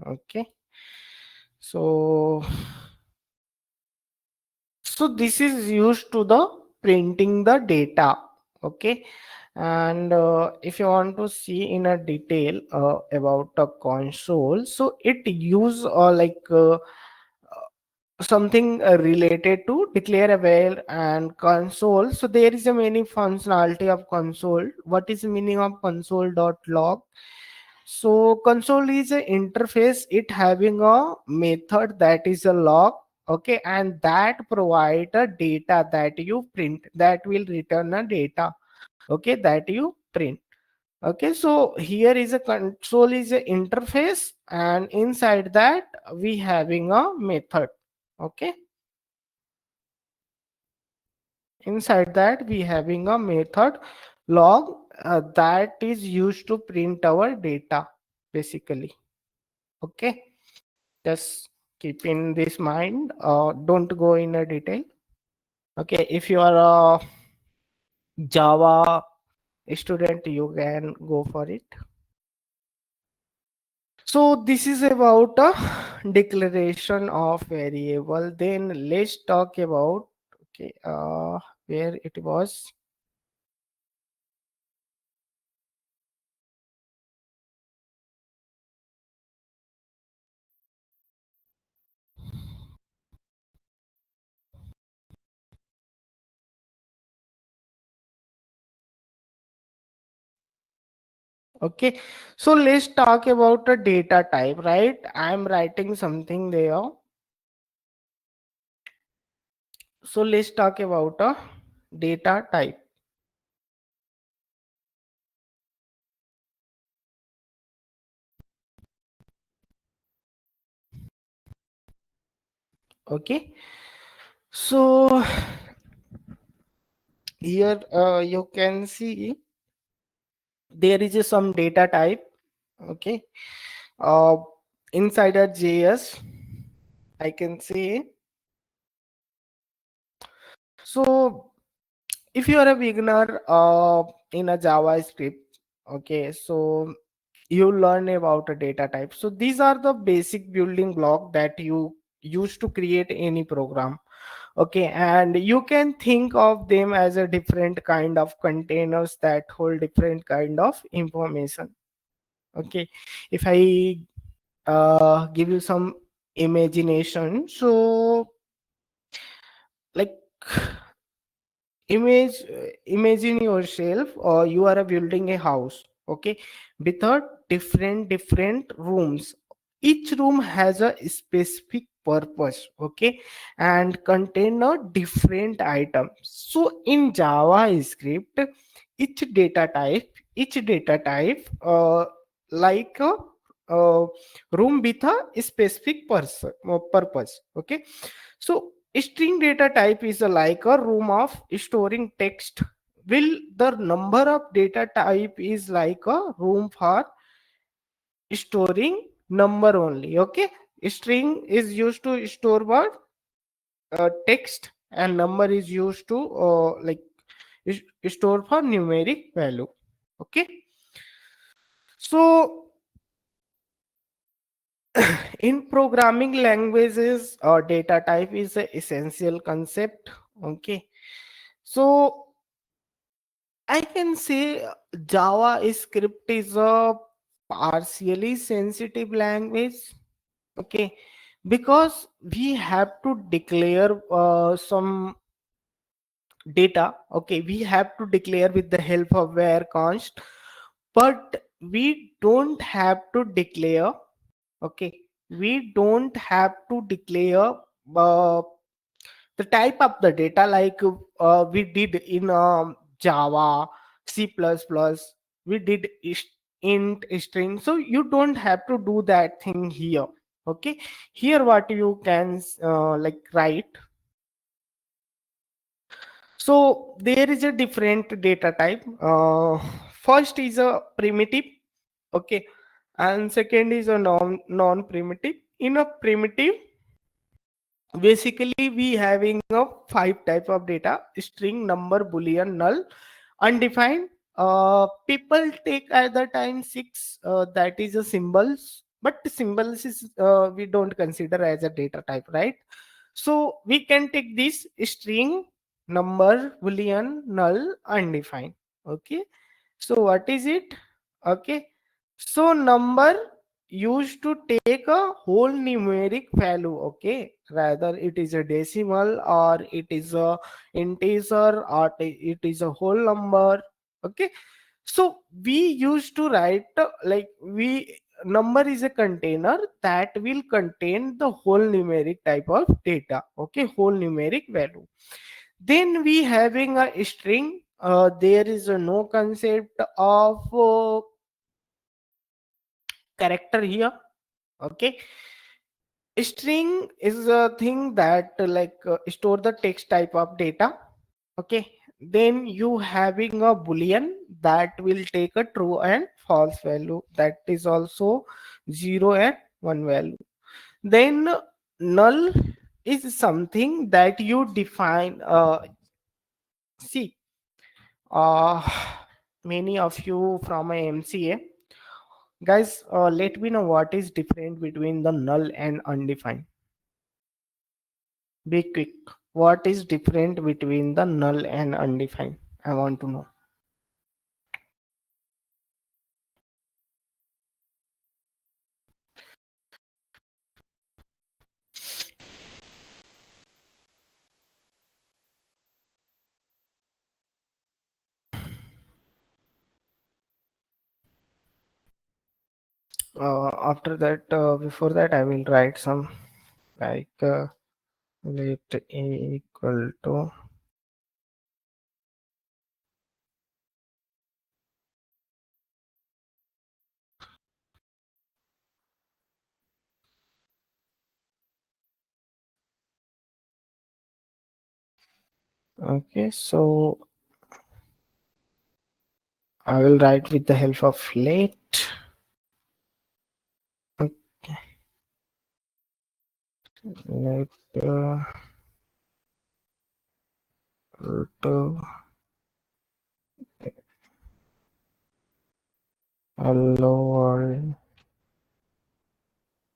Okay, so this is used to the printing the data. Okay, and if you want to see in a detail about a console, so it use something related to declare aware and console. So there is a many functionality of console. What is the meaning of console dot log? So console is a interface, it having a method that is a log. Okay, and that provide a data that you print, that will return a data. Okay, that you print. Okay, so here is a console is a interface, and inside that we having a method. Okay, inside that we having a method log that is used to print our data basically. Okay, just keep in this mind, don't go in a detail. Okay, if you are a Java student, you can go for it. So this is about a declaration of variable. Then let's talk about, okay, where it was. Okay, so let's talk about a data type, right? I'm writing something there. So let's talk about a data type. Okay, so here you can see there is a some data type. Okay, uh, inside a JS, I can see. So if you are a beginner in a JavaScript, okay, so you learn about a data type. So these are the basic building block that you use to create any program. Okay, and you can think of them as a different kind of containers that hold different kind of information. Okay, if I give you some imagination, so like imagine yourself, or you are building a house, okay, with a different rooms. Each room has a specific purpose, okay, and contain a different item. So in JavaScript, each data type like a uh, room with a specific purpose. Okay, so string data type is like a room of storing text. Will the number of data type is like a room for storing number only. Okay, string is used to store word text, and number is used to store for numeric value. Okay, so in programming languages, data type is an essential concept. Okay, so I can say Java script is a partially sensitive language. Okay, because we have to declare some data. Okay, we have to declare with the help of where const, but we don't have to declare. Okay, we don't have to declare uh, the type of the data like we did in Java, C++. We did int string, so you don't have to do that thing here. Okay, here what you can like write. So there is a different data type. First is a primitive, okay, and second is a non primitive. In a primitive, basically we having a five type of data: string, number, boolean, null, undefined. People take at the time six, that is a symbols, but symbols is we don't consider as a data type, right? So we can take this string, number, boolean, null, undefined. Okay, so what is it? Okay, so number used to take a whole numeric value. Okay, rather it is a decimal or it is a integer or it is a whole number. Okay, so we used to write like we number is a container that will contain the whole numeric type of data. Okay, whole numeric value. Then we having a string. There is a no concept of character here. Okay, string is a thing that store the text type of data. Okay, then you having a boolean that will take a true and false value, that is also 0 and 1 value. Then null is something that you define. See, uh many of you from a MCA guys, let me know what is different between the null and undefined. Be quick. What is different between the null and undefined? I want to know. After that, before that, I will write some like let a equal to. Okay, so I will write with the help of let. Let to hello world.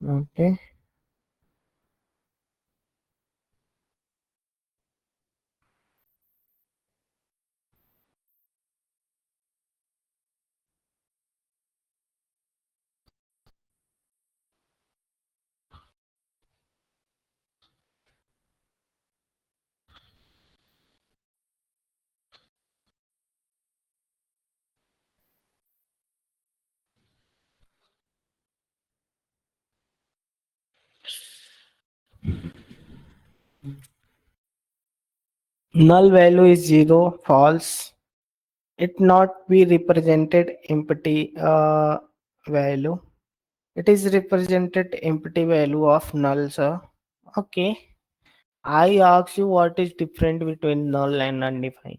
Okay, null value is 0, false. It not be represented empty value. It is represented empty value of null, sir. Okay. I ask you what is different between null and undefined.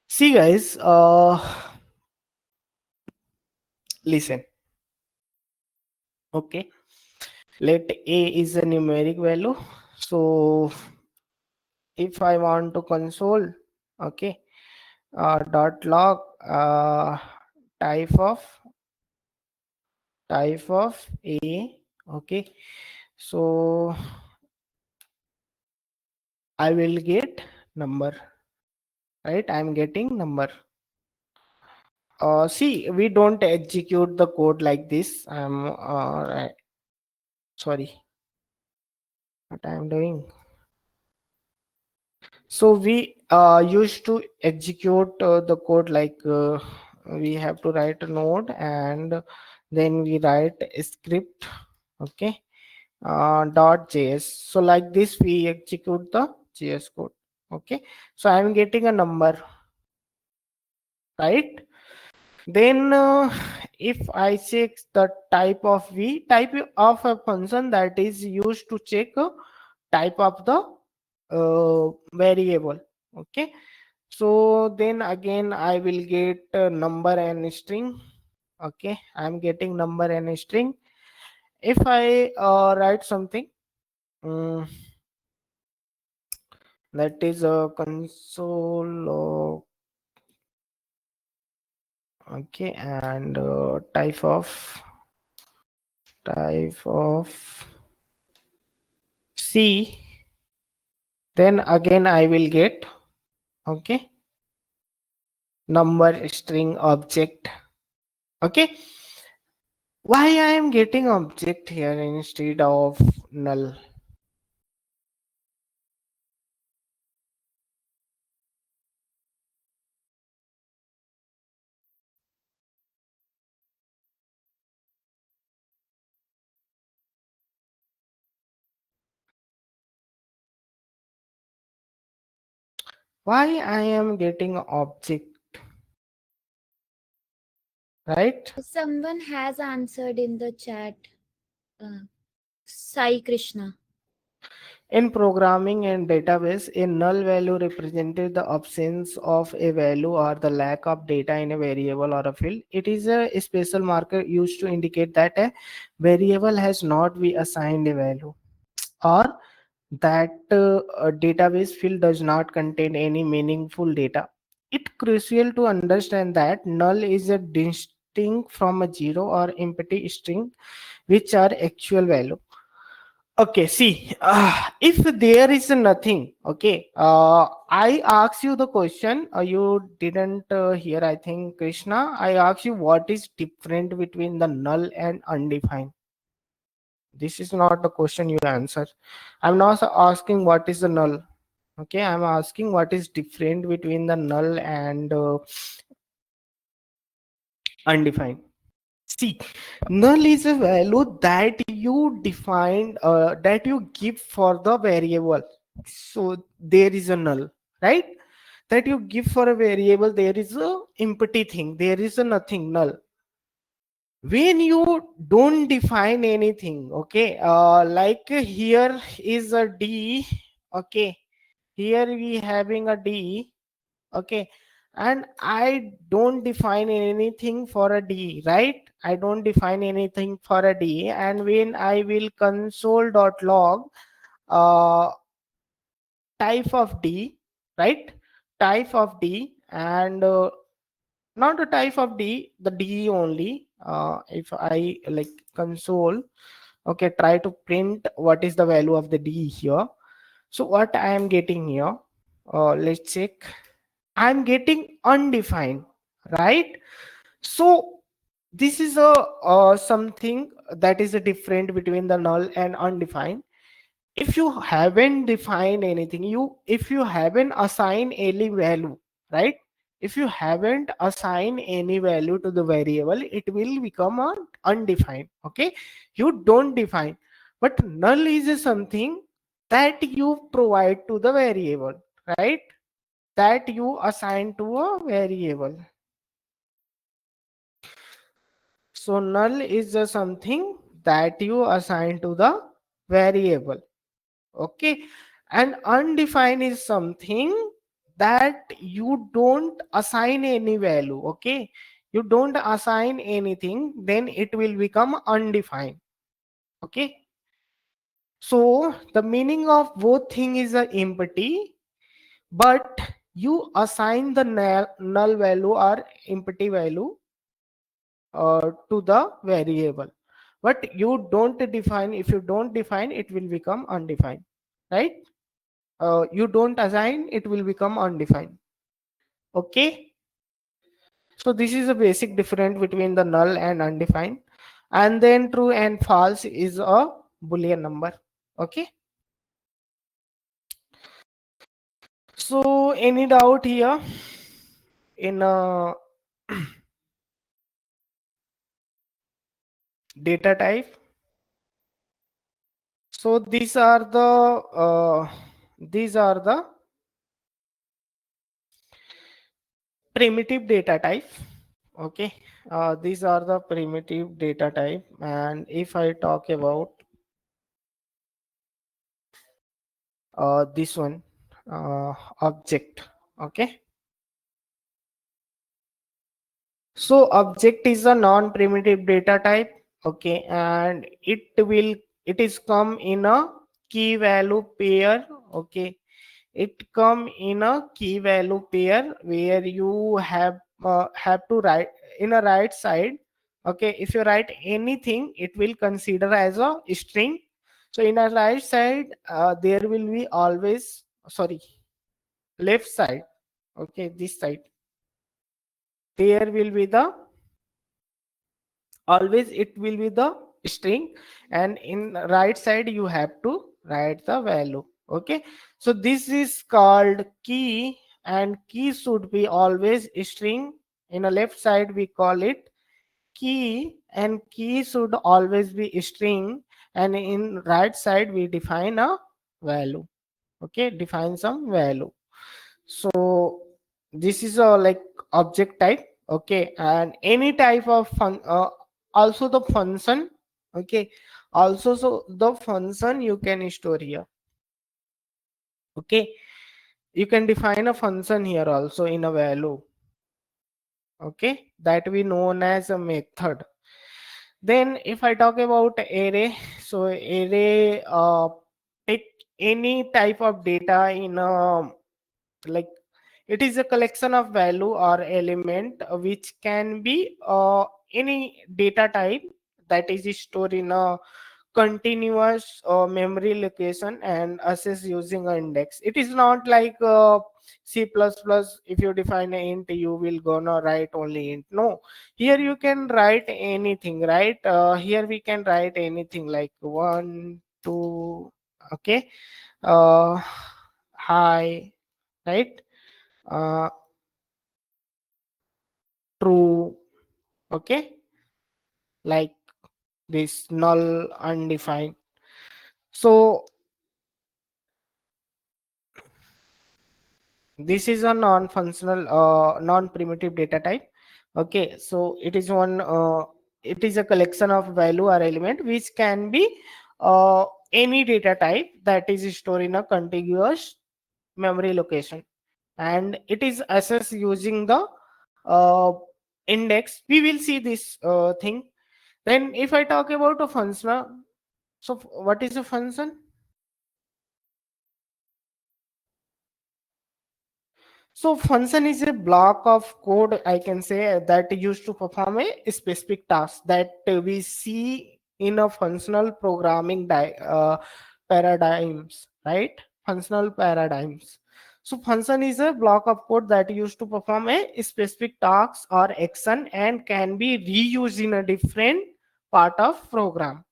See guys, listen. Okay. Let a is a numeric value. So if I want to console, okay, dot log type of a, okay, so I will get number, right? I'm getting number. See, we don't execute the code like this. Sorry, what I'm doing. So we used to execute the code like we have to write a node and then we write a script. Okay, dot js. So like this we execute the js code. Okay, so I'm getting a number, right? Then if I check the type of type of a function that is used to check type of the variable. Okay, so then again I will get number and string. Okay, I'm getting number and string. If I write something, um, that is a console. Okay, and type of C, then again I will get, okay, number string object. Okay, why I am getting object here instead of null? Why I am getting object, right? Someone has answered in the chat. Uh, Sai Krishna. In programming and database, a null value represented the absence of a value or the lack of data in a variable or a field. It is a special marker used to indicate that a variable has not been assigned a value, or that a database field does not contain any meaningful data. It's crucial to understand that null is a distinct from a zero or empty string, which are actual value. Okay, see, if there is nothing, okay, I asked you the question, you didn't hear, I think, Krishna. I asked you what is different between the null and undefined. This is not the question you answer. I'm not asking what is the null. Okay, I'm asking what is different between the null and undefined. See, null is a value that you define, that you give for the variable. So there is a null, right? That you give for a variable, there is a empty thing. There is a nothing, null. When you don't define anything, okay, like here is a D, okay, here we having a D, okay, and I don't define anything for a D, right? I don't define anything for a D, and when I will console.log uh type of D, right? Type of D, and not a type of D, the D only. If I like console, okay, try to print what is the value of the D here. So what I am getting here, let's check. I'm getting undefined, right? So this is a something that is a different between the null and undefined. If you haven't defined anything, if you haven't assigned any value, right? If you haven't assigned any value to the variable, it will become undefined. Okay, you don't define, but null is something that you provide to the variable, right? That you assign to a variable. So null is something that you assign to the variable. Okay, and undefined is something that you don't assign any value. Okay, you don't assign anything, then it will become undefined. Okay, so the meaning of both thing is a empty, but you assign the null value or empty value to the variable, but you don't define. If you don't define, it will become undefined, right? You don't assign, it will become undefined. Okay, So this is a basic difference between the null and undefined. And then true and false is a boolean number. Okay. So any doubt here in data type? So these are the primitive data type. Okay, these are the primitive data type. And if I talk about this one, object. Okay, so object is a non-primitive data type. Okay, and it is come in a key value pair. Okay, it come in a key value pair where you have to write in a right side. Okay, if you write anything, it will consider as a string. So in a right side, there will be always, sorry, left side. Okay, this side, there will be the, always it will be the string, and in right side you have to write the value. Okay, so this is called key, and key should be always string. In a left side we call it key, and key should always be string, and in right side we define a value. Okay, define some value. So this is a like object type. Okay, and any type of also the function. Okay, also so the function you can store here. Okay, you can define a function here also in a value. Okay, that we known as a method. Then if I talk about array, so array take any type of data in a, like, it is a collection of value or element which can be any data type that is stored in a continuous memory location and access using an index. It is not like C++. If you define an int, you will gonna write only int. No, here you can write anything, right? Here we can write anything like 1 2. Okay, hi, right? uh, True. Okay, like this, null, undefined. So this is a non-functional non-primitive data type. Okay, so it is one it is a collection of value or element which can be any data type that is stored in a contiguous memory location, and it is accessed using the uh, index. We will see this thing. Then if I talk about a function, so what is a function? So function is a block of code, I can say, that used to perform a specific task that we see in a functional programming paradigms, right? Functional paradigms. So function is a block of code that used to perform a specific task or action and can be reused in a different part of program.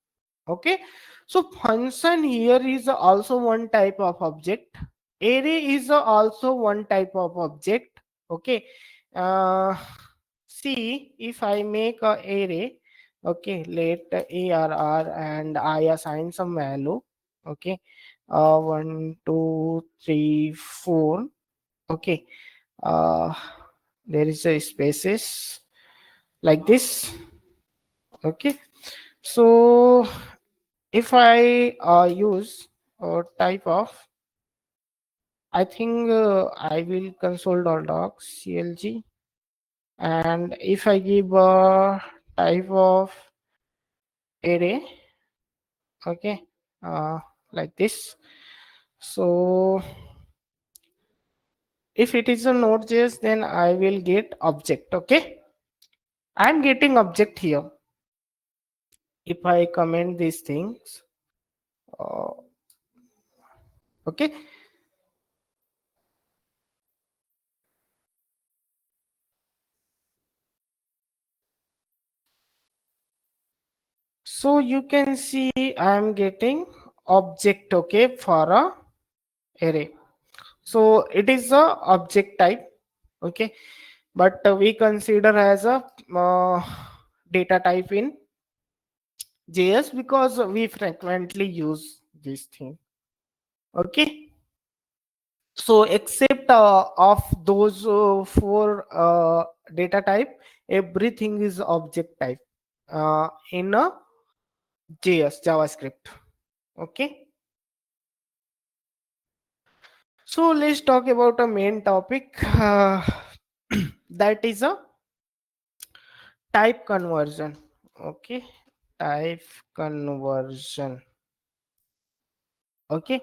Okay, so function here is also one type of object. Array is also one type of object. Okay, uh, see, if I make a array, okay, let arr and I assign some value. Okay, 1 2 3 4. Okay, uh there is a spaces like this. Okay, so if I use type of, I think I will console.log clg, and if I give a type of array, okay, like this. So if it is a node.js, then I will get object. Okay, I'm getting object here. If I comment these things, uh, okay, So you can see I am getting object, okay, for a array. So it is a object type, okay, but we consider as a data type in JS because we frequently use this thing, okay. So except of those four data type, everything is object type in a JS JavaScript, okay. So let's talk about a main topic that is a type conversion, okay. Type conversion, okay.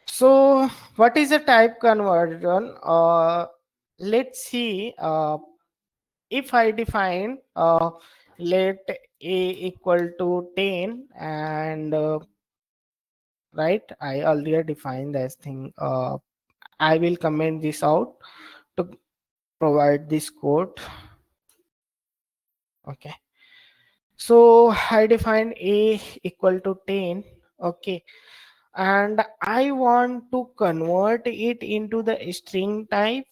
So what is a type conversion? Let's see. If I define let a equal to 10 and right, I already defined this thing. I will comment this out to provide this code, okay. So I define a equal to 10, okay, and I want to convert it into the string type,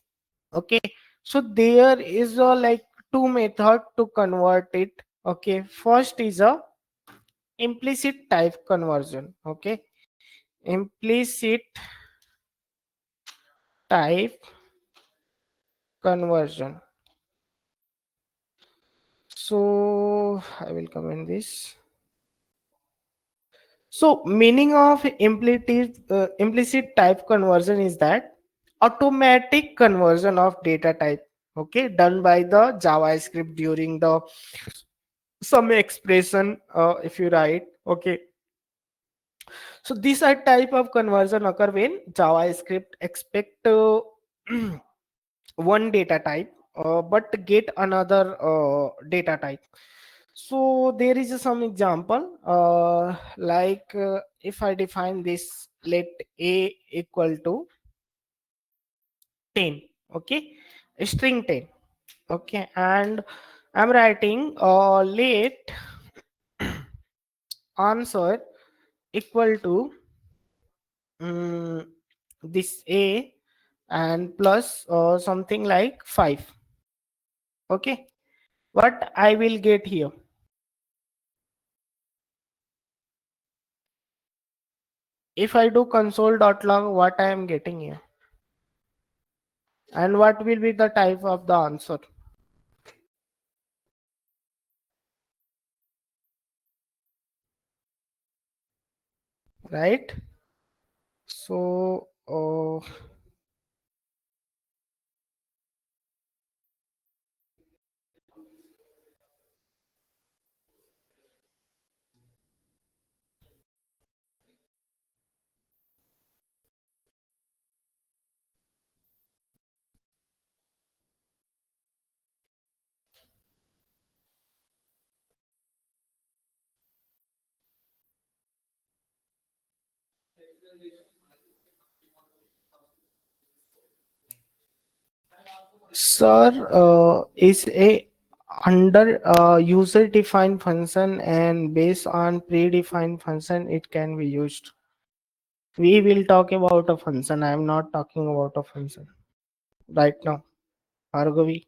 okay. So there is a like two method to convert it, okay. First is a implicit type conversion, okay. Implicit type conversion. So I will comment this. So meaning of implicit type conversion is that automatic conversion of data type, okay, done by the JavaScript during the some expression if you write, okay. So these are type of conversion occur when JavaScript expect one data type but get another data type. So there is some example like if I define this, let a equal to 10, okay, string 10, okay, and I'm writing let answer equal to this a and plus something like 5, okay. What I will get here, if I do console.log, what I am getting here, and what will be the type of the answer, right? So sir, is a under user defined function and based on predefined function it can be used. We will talk about a function, I am not talking about a function right now, Bhargavi.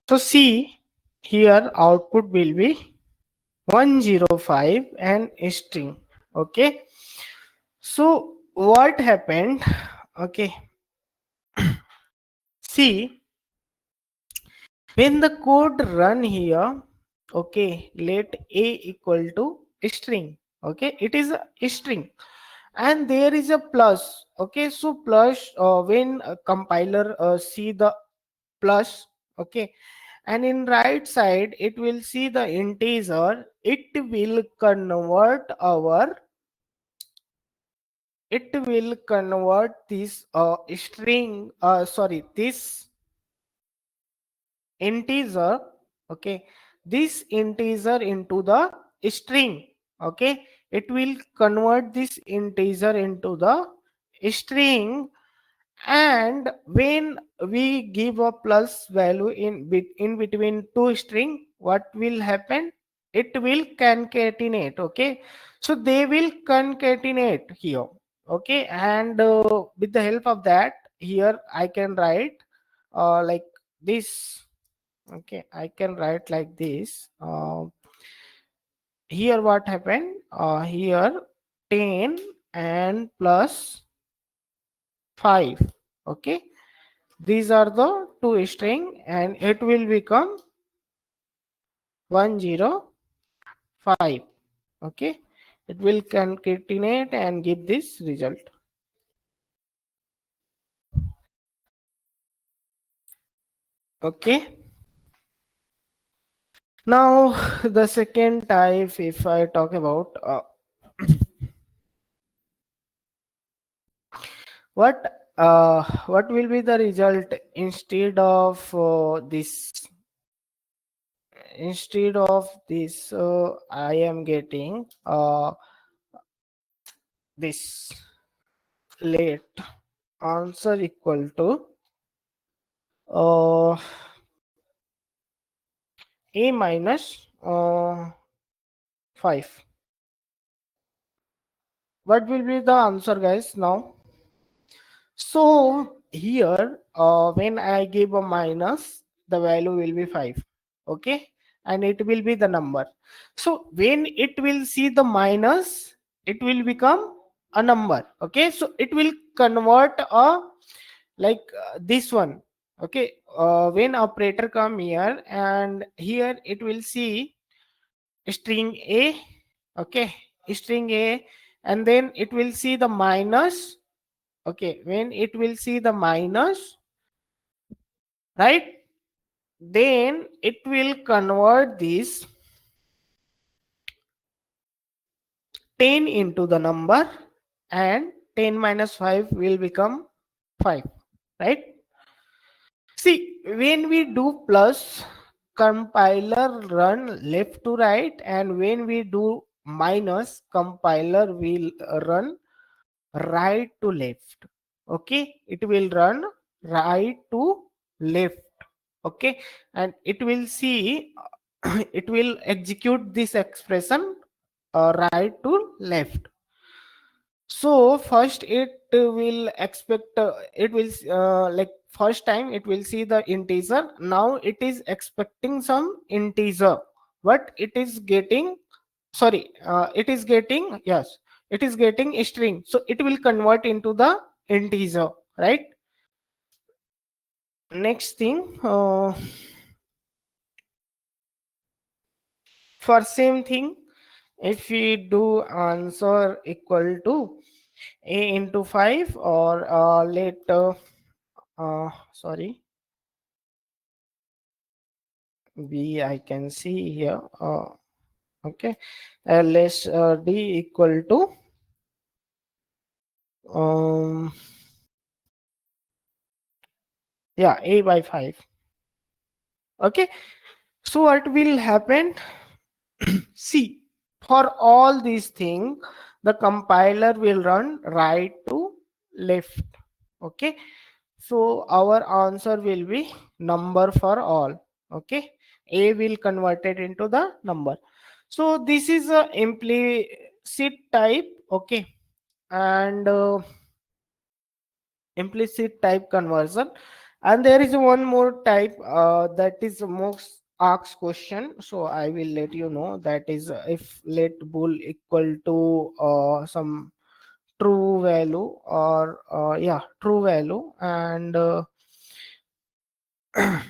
So see here output will be 105 and string, okay. So what happened, okay, see when the code run here, okay, let a equal to string, okay, it is a string and there is a plus, okay. So plus when a compiler see the plus, okay, and in right side it will see the integer, it will convert this string sorry this integer, okay, this integer into the string. Okay, it will convert this integer into the string. And when we give a plus value in between two string, what will happen? It will concatenate. Okay, so they will concatenate here. Okay, and with the help of that, here I can write like this. Okay, I can write like this. Here what happened? Here 10 and plus 5. Okay, these are the two string, and it will become 105. Okay, it will concatenate and give this result. Okay, now the second type, if I talk about what will be the result instead of this, I am getting this, let answer equal to uh, a minus 5. What will be the answer, guys, now? So here when I give a minus, the value will be 5. Okay, and it will be the number. So when it will see the minus, it will become a number. Okay, so it will convert a, like this one. Okay, when operator come here, and here it will see string a. Okay, string a, and then it will see the minus. Okay, when it will see the minus, right, then it will convert this 10 into the number, and 10 minus 5 will become 5, right? See, when we do plus, compiler run left to right, and when we do minus, compiler will run right to left. Okay, it will run right to left. Okay, and it will see it will execute this expression right to left. So first it will expect it will like first time it will see the integer. Now it is expecting some integer, but it is getting, sorry, it is getting, yes, it is getting a string, so it will convert into the integer, right? Next thing, for same thing, if we do answer equal to a into 5, or let sorry, b, I can see here, okay, let's d equal to um yeah, a by 5. Okay, so what will happen? See, for all these things, the compiler will run right to left. Okay, so our answer will be number for all. Okay, a will convert it into the number. So this is a implicit type. Okay, and implicit type conversion, and there is one more type that is most asked question, so I will let you know. That is if let bool equal to some true value, or yeah, true value, and I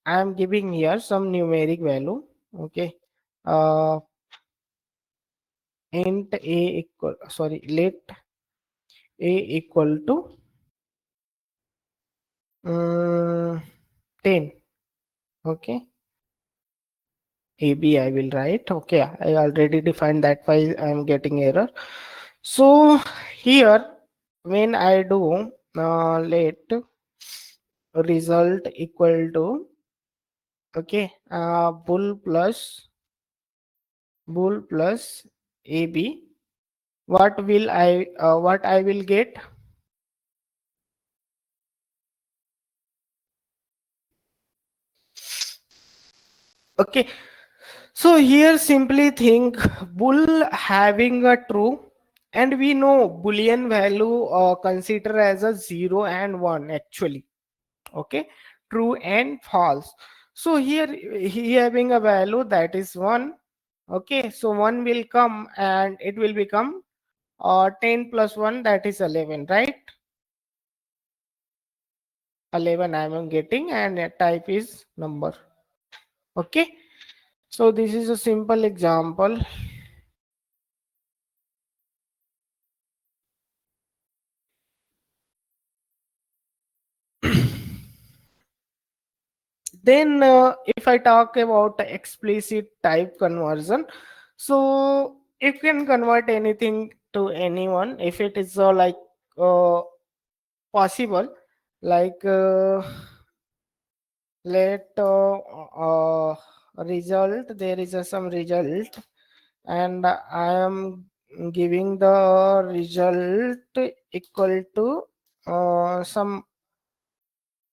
am giving here some numeric value. Okay, uh int a equal, sorry, let a equal to 10. Okay, AB I will write. Okay, I already defined that, why I am getting error. So here when I do let result equal to Okay, bull plus ab, what I will get? Okay, so here simply think bull having a true, and we know boolean value consider as a 0 and 1 actually. Okay, true and false. So here he having a value that is 1. Okay, so 1 will come and it will become 10 plus 1, that is 11, right? 11 I am getting, and type is number. Okay, so this is a simple example. Then if I talk about the explicit type conversion, so it can convert anything to anyone if it is uh, possible. Like let result, there is some result, and I am giving the result equal to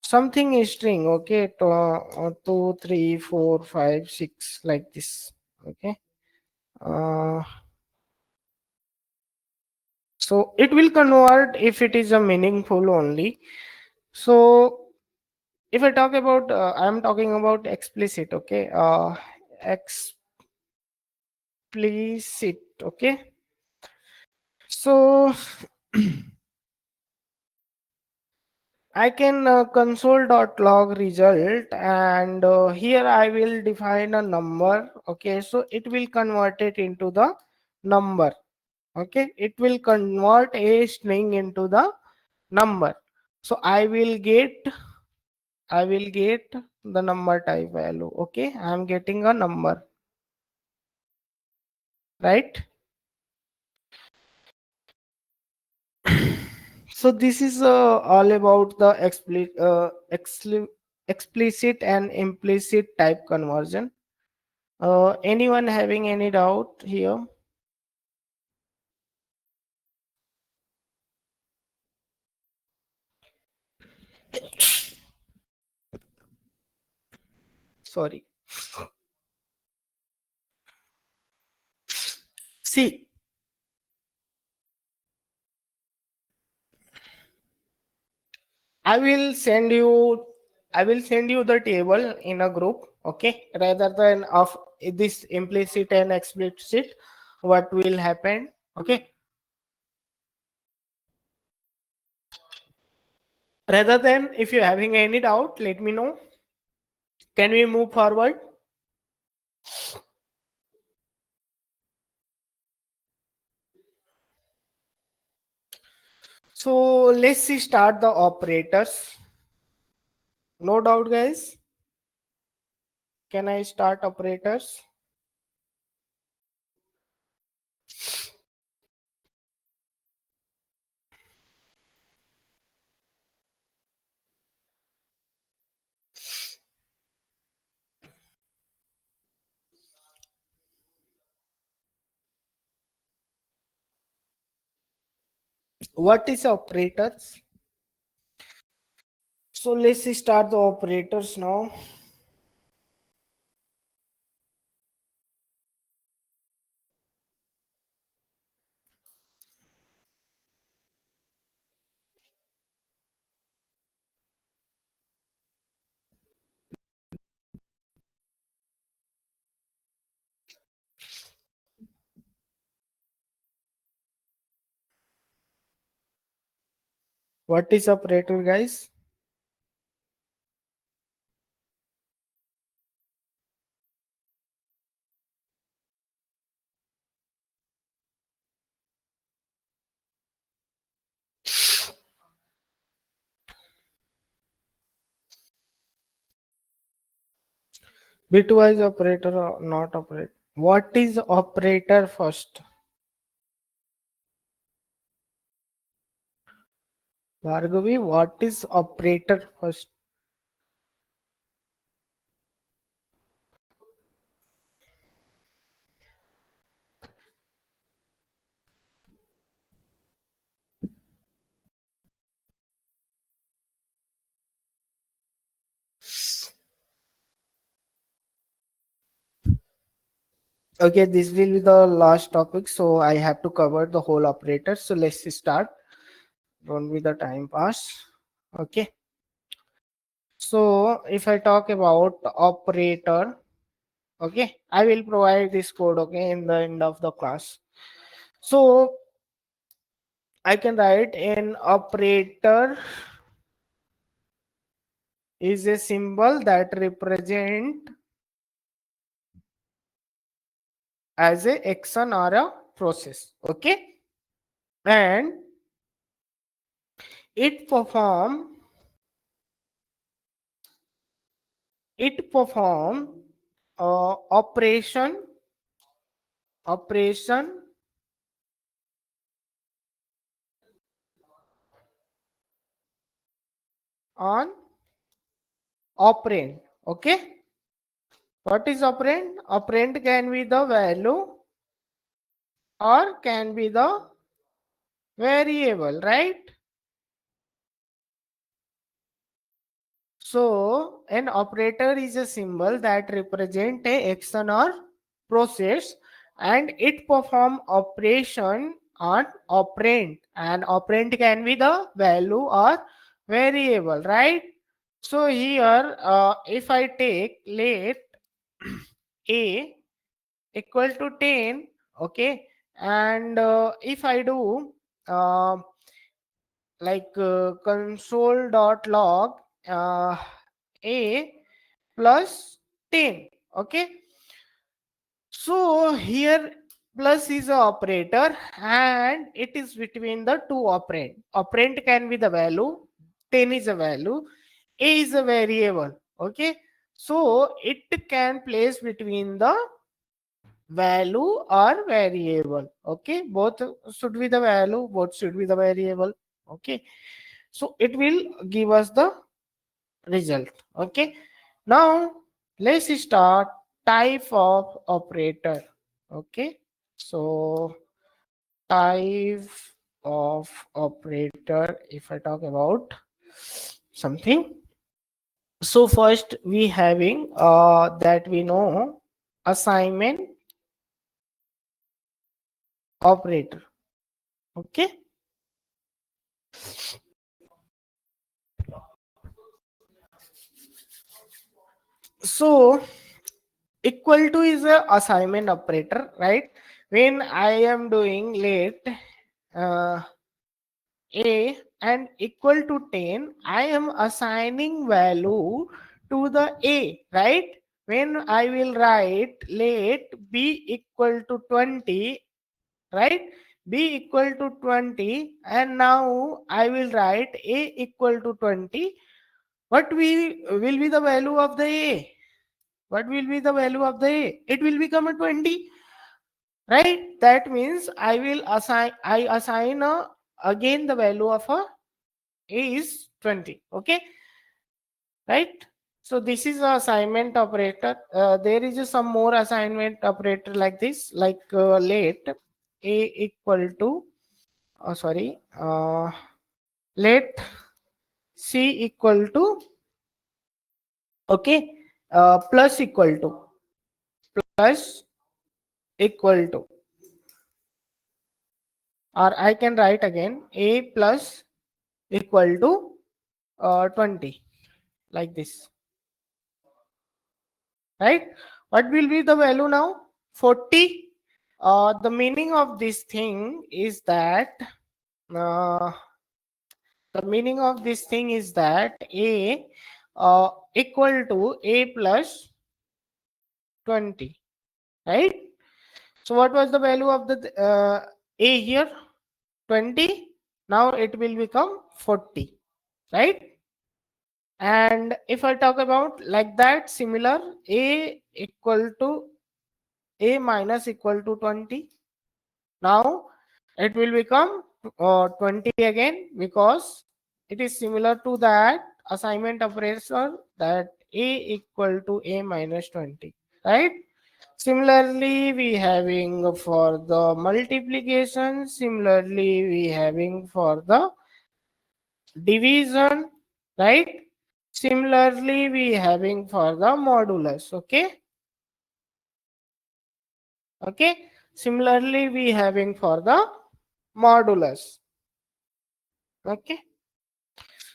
something string. Okay, to, 2 3 4 5 6 like this. Okay, uh, so it will convert if it is a meaningful only. So if I talk about I am talking about explicit. Okay, explicit. Okay, so I can console.log result, and here I will define a number. Okay, so it will convert it into the number. Okay, it will convert a string into the number. So I will get the number type value. Okay, I am getting a number, right? So this is all about the explicit and implicit type conversion. Anyone having any doubt here? Sorry. See, I will send you I will send you the table in a group, okay? Rather than of this implicit and explicit, what will happen? Okay. Rather than, if you're having any doubt, let me know. Can we move forward? So let's see, start the operators. No doubt, guys. Can I start operators? What is operators? So let's see, start the operators now. What is operator, guys? Bitwise operator or not operator? What is operator first? Bhargavi, what is operator first? Okay, this will be the last topic, so I have to cover the whole operator. So let's start. Don't be the time pass. Okay. So if I talk about operator, okay, I will provide this code, okay, in the end of the class. So I can write an operator is a symbol that represent as a action or a process, okay, and it perform it perform operation on operand, okay. What is operand? Operand can be the value or can be the variable, right? So an operator is a symbol that represent a action or process, and it perform operation on operand, and operand can be the value or variable, right? So here if I take let a equal to 10, okay, and if I do uh, console dot log uh, a plus 10, okay. So here plus is a operator and it is between the two operand. Operand can be the value, 10 is a value, a is a variable, okay. So it can place between the value or variable, okay. Both should be the value, both should be the variable, okay. So it will give us the result, okay. Now let's start type of operator, okay. So type of operator, if I talk about something, so first we having that we know assignment operator, okay. So equal to is a assignment operator, right? When I am doing let uh, a and equal to 10, I am assigning value to the a, right? When I will write let b equal to 20, right? B equal to 20, and now I will write a equal to 20. What will be the value of the a? What will be the value of the a? It will become a 20, right? That means I assign again the value of a is 20, okay, right? So this is a assignment operator. There is some more assignment operator like this, like let a equal to sorry let c equal to, okay, plus equal to, plus equal to, or I can write again a plus equal to 20, like this, right? What will be the value now? 40. The meaning of this thing is that uh, the meaning of this thing is that a equal to a plus 20, right? So what was the value of the a here? 20. Now it will become 40, right? And if I talk about like that, similar, a equal to a minus equal to 20. Now it will become 20 again, because it is similar to that assignment operator, that a equal to a minus 20, right? Similarly we having for the multiplication, similarly we having for the division, right? Similarly we having for the modulus, okay. Okay. Similarly, we having for the modulus. Okay.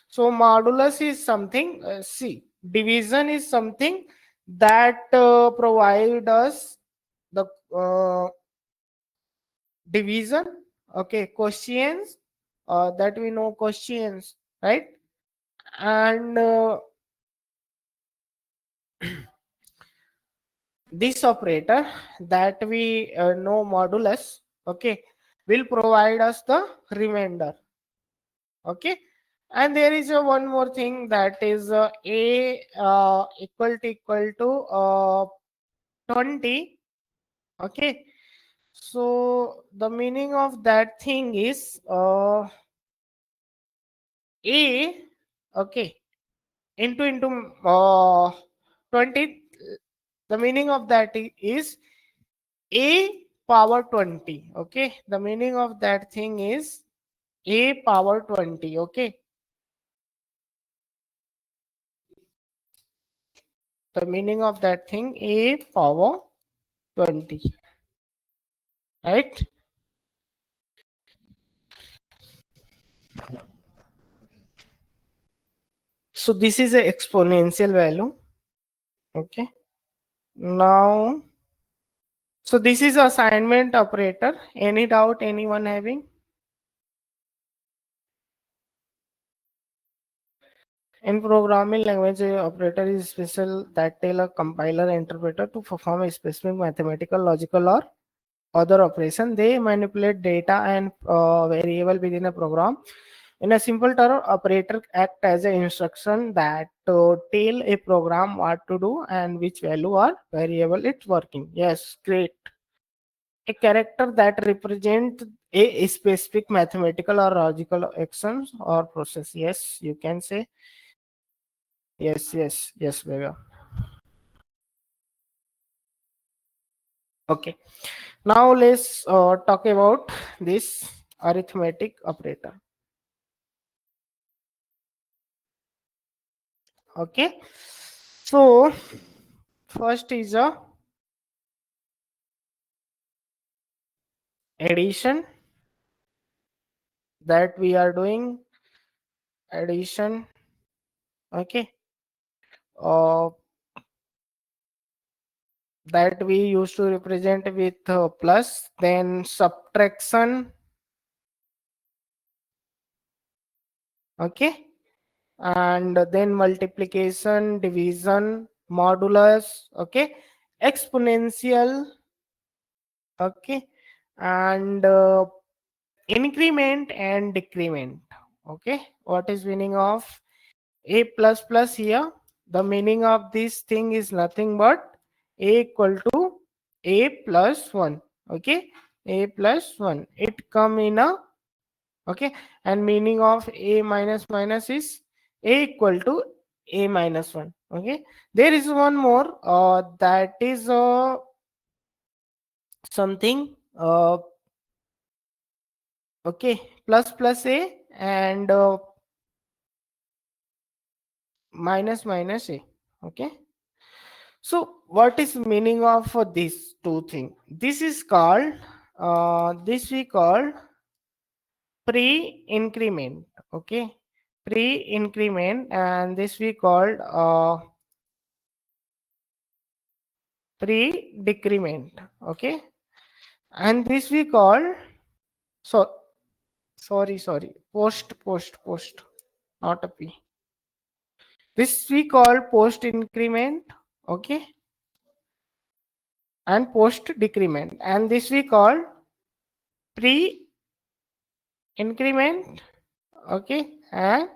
So modulus is something, see, division is something that provide us the division. Okay, questions, that we know questions, right? And this operator that we know modulus, okay, will provide us the remainder. Okay, and there is a one more thing, that is a equal to 20. Okay, so the meaning of that thing is a, okay, into 20. The meaning of that is a power 20. Okay, the meaning of that thing is a power 20. Okay, the meaning of that thing a power 20, right? So this is a exponential value. Okay, now, so this is assignment operator. Any doubt anyone having? In programming language, a operator is special that tell a compiler interpreter to perform a specific mathematical, logical, or other operation. They manipulate data and variable within a program. In a simple term, operator act as an instruction that tell a program what to do and which value or variable it's working. Yes, great. A character that represent a specific mathematical or logical actions or process. Yes, you can say. Yes, yes, yes, Vega. Okay. Now let's talk about this arithmetic operator. Okay. So first is a addition, that we are doing addition. Okay. Uh, that we used to represent with plus, then subtraction. Okay, and then multiplication, division, modulus. Okay, exponential. Okay, and increment and decrement. Okay, what is meaning of a plus plus here? The meaning of this thing is nothing but a equal to a plus 1. Okay, a plus 1, it come in a, okay, and meaning of a minus minus is a equal to a minus 1. Okay, there is one more, that is something, okay, plus plus a and minus minus a. Okay, so what is meaning of these two things? This is called, this we call pre-increment. Okay, pre-increment, and this we called pre-decrement. Okay, and this we call, so sorry, post, not a p. This we call post increment. Okay, and post decrement, and this we call pre increment. Okay, and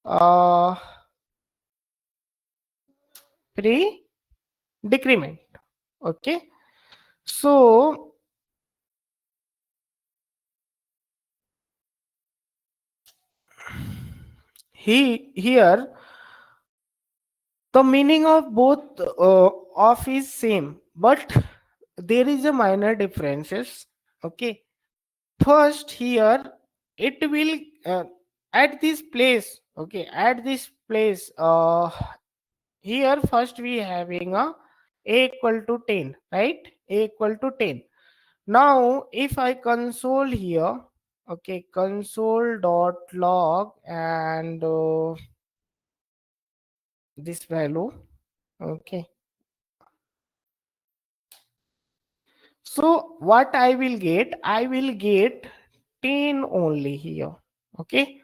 uh, pre decrement. Okay, so here the meaning of both of is same, but there is a minor differences. Okay, first here it will, at this place. Okay, at this place, here first we having a A equal to 10, right? A equal to 10. Now if I console here, okay, console dot log and this value, okay. So what I will get? I will get 10 only here. Okay.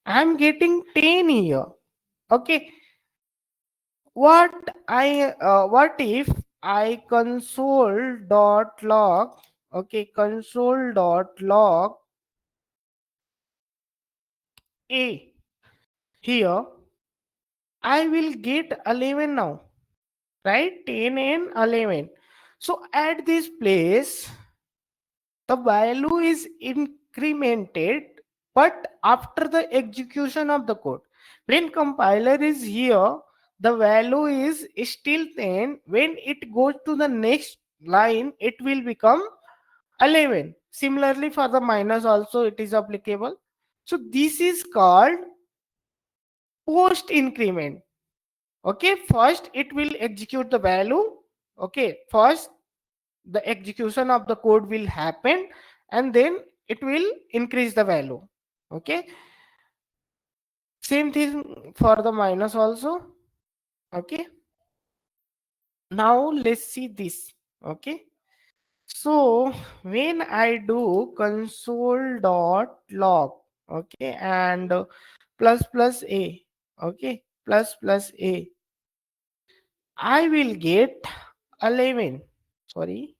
I'm getting 10 here. Okay. What if I console dot log, okay, console dot log A here, I will get 11 now, right? 10 and 11. So at this place the value is incremented, but after the execution of the code, when compiler is here, the value is still 10. When it goes to the next line, it will become 11. Similarly for the minus also it is applicable. So this is called post increment. Okay, first it will execute the value. Okay, first the execution of the code will happen, and then it will increase the value. Okay, same thing for the minus also. Okay, now let's see this. Okay, so when I do console dot log, okay, and plus plus a, okay, plus plus a, I will get 11. Sorry.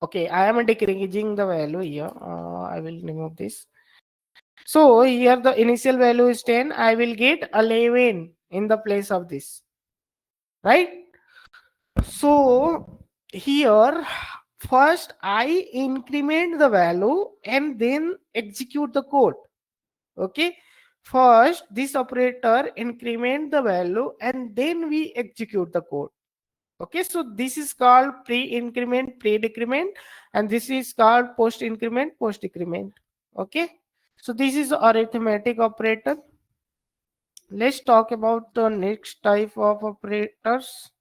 Okay, I am decreasing the value here. I will remove this. So here the initial value is 10. I will get 11 in the place of this. Right? So here first I increment the value and then execute the code. Okay. First this operator increment the value and then we execute the code. Okay, so this is called pre-increment, pre-decrement, and this is called post-increment, post-decrement. Okay, so this is arithmetic operator. Let's talk about the next type of operators.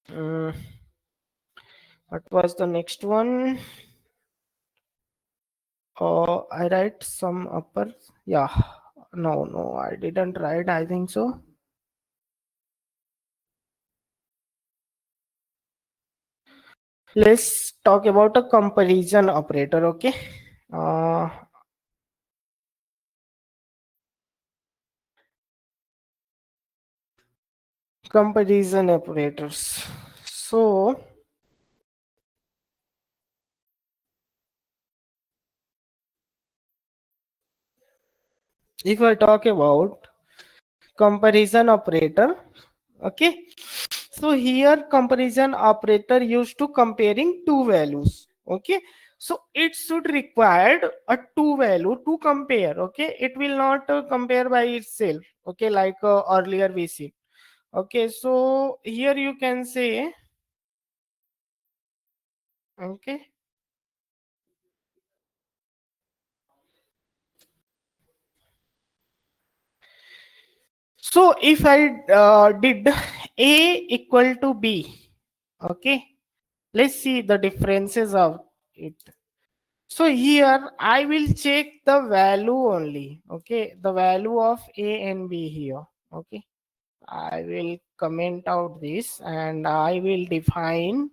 Mm, what was the next one? I write some upper. Yeah, no, I didn't write. I think so. Let's talk about a comparison operator. Okay. Uh, Comparison operators. So if I talk about comparison operator, okay, so here comparison operator used to comparing two values. Okay, so it should required a two value to compare. Okay, it will not compare by itself. Okay, like earlier we see. Okay, so here you can say, okay, so if I did a equal to b, okay, let's see the differences of it. So here I will check the value only. Okay, the value of A and B here. Okay, I will comment out this and I will define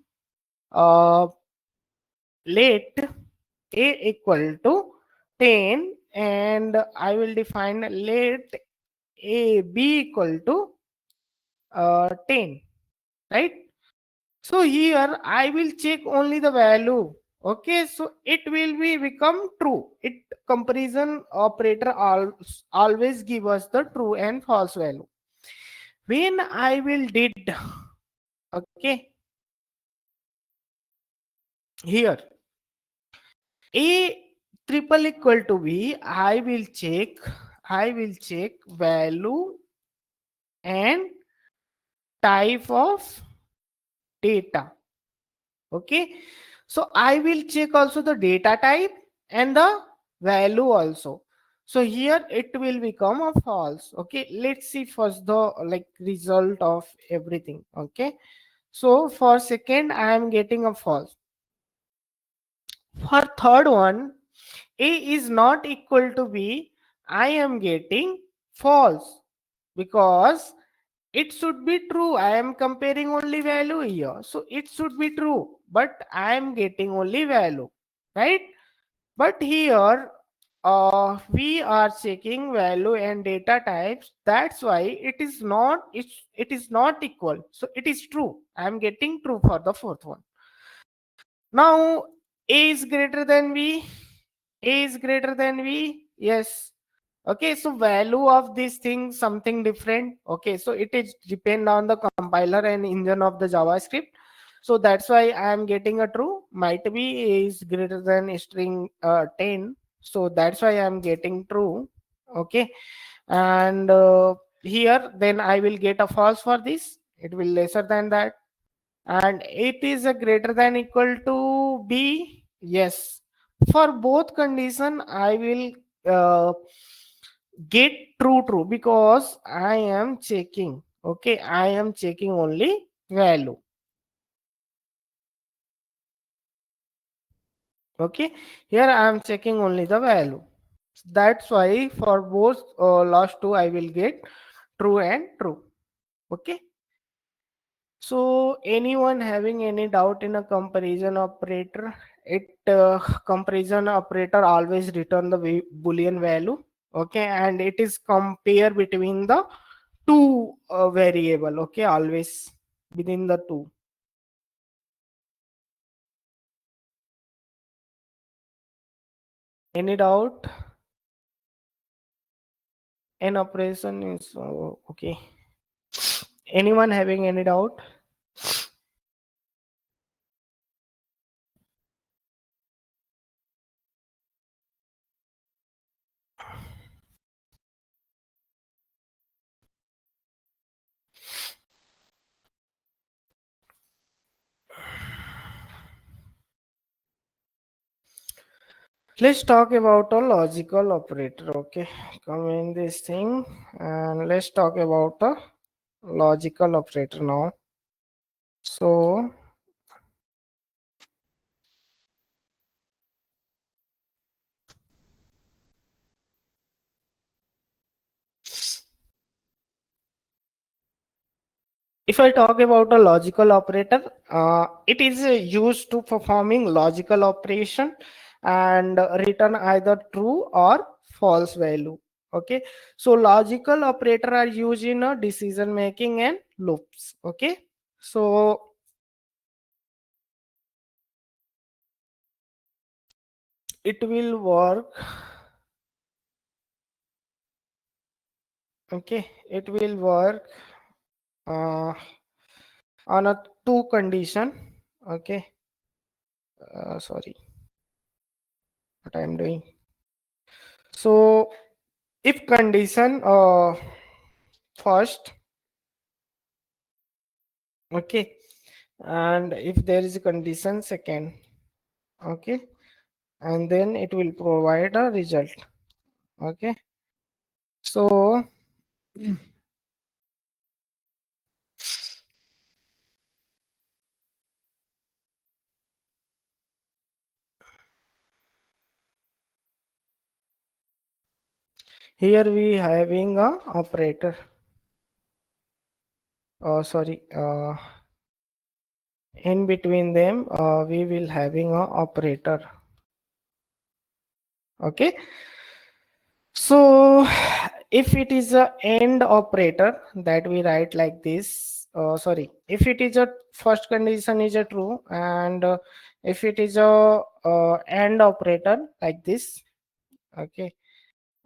let A equal to 10 and I will define let A be equal to 10, right? So here I will check only the value. Okay, so it will be become true. It comparison operator always give us the true and false value. When I will did, okay, here a triple equal to b, I will check value and type of data. Okay, so I will check also the data type and the value also. So here it will become a false. Okay, let's see first the like result of everything. Okay, so for second I am getting a false. For third one, a is not equal to b, I am getting false, because it should be true. I am comparing only value here, so it should be true, but I am getting only value, right? But here we are checking value and data types. That's why it is not equal, so it is true. I am getting true for the fourth one. Now a is greater than b. A is greater than b. Yes. Okay, so value of this thing something different. Okay, so it is depend on the compiler and engine of the JavaScript. So that's why I am getting a true. Might be A is greater than string 10. So that's why I am getting true. Okay, and here then I will get a false for this. It will lesser than that, and it is a greater than equal to b. Yes, for both condition I will get true because I am checking. Okay, I am checking only value. Okay, here I am checking only the value. That's why for both last two I will get true and true. Okay, so anyone having any doubt in a comparison operator? It comparison operator always return the boolean value. Okay, and it is compare between the two variable. Okay, always within the two. Any doubt? An operation is okay. Anyone having any doubt? Let's talk about a logical operator. Okay, come in this thing and let's talk about a logical operator now. So if I talk about a logical operator, it is used to performing logical operation and return either true or false value. Okay, so logical operator are used in decision making and loops. Okay, so it will work. Okay, it will work uh, on a two condition. Okay, sorry, what I'm doing. So if condition first, okay, and if there is a condition second, okay, and then it will provide a result. Okay, so here we having a operator. Sorry, in between them we will having a operator. Okay, so if it is a AND operator, that we write like this. Sorry, if it is a first condition is a true, and if it is a AND operator like this. Okay,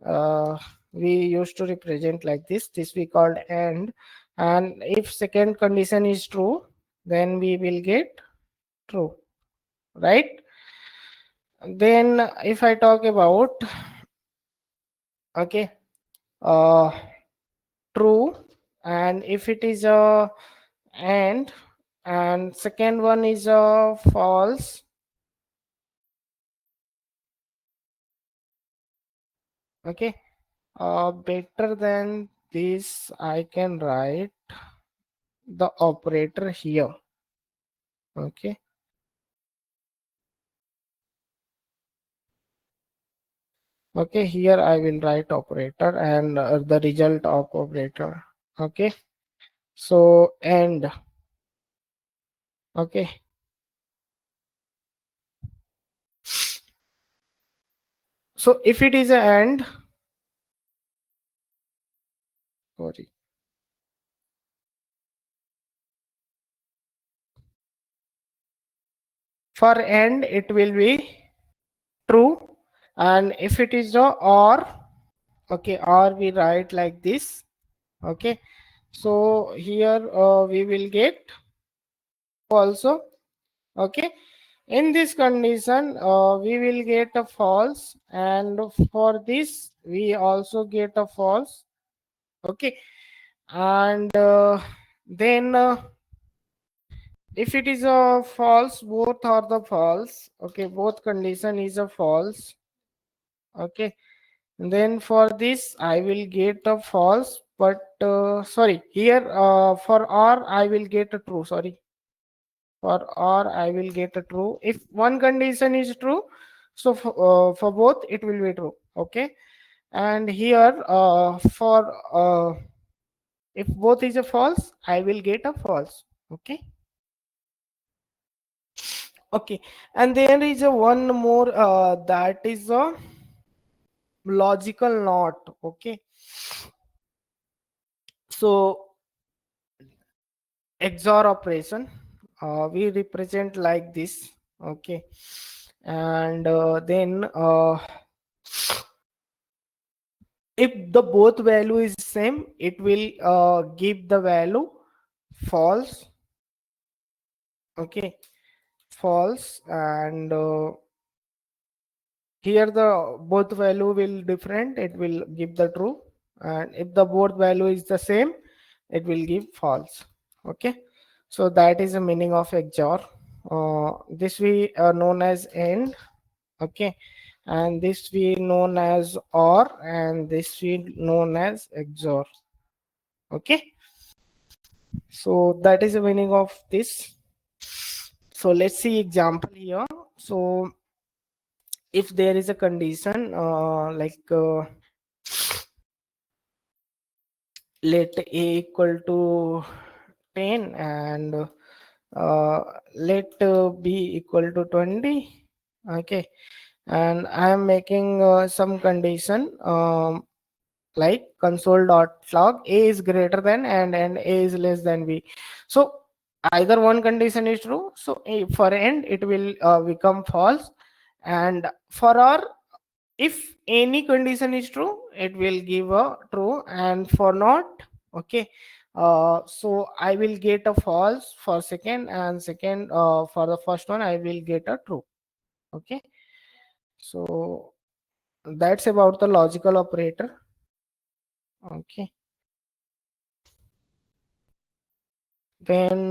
uh, we used to represent like this we called and if second condition is true, then we will get true, right? Then if I talk about, okay, uh true, and if it is a and second one is a false. Okay, better than this I can write the operator here. Okay, okay, here I will write operator and the result of operator. Okay, so and okay, so if it is a and, sorry, for and it will be true, and if it is a or, okay, or we write like this. Okay, so here we will get also. Okay, in this condition we will get a false, and for this we also get a false. Okay, and then if it is a false, both are the false. Okay, both condition is a false. Okay, and then for this I will get a false, but sorry, here for or I will get a true. Sorry, for or I will get a true. If one condition is true, so for both it will be true. Okay, and here for if both is a false, I will get a false. Okay, okay, and there is a one more that is a logical not. Okay, so XOR operation we represent like this. Okay, and then if the both value is same, it will give the value false. Okay, false, and here the both value will different, it will give the true, and if the both value is the same, it will give false. Okay, so that is the meaning of XOR. This we known as AND. Okay, and this we known as OR, and this we known as XOR. Okay, so that is the meaning of this. So let's see example here. So if there is a condition like let a equal to 10 and uh, let b equal to 20. Okay, and I am making some condition like console.log a is greater than and a is less than b. So either one condition is true, so a, for end it will become false, and for our, if any condition is true it will give a true, and for not, okay, so I will get a false for second, and second for the first one I will get a true. Okay, so that's about the logical operator. Okay, then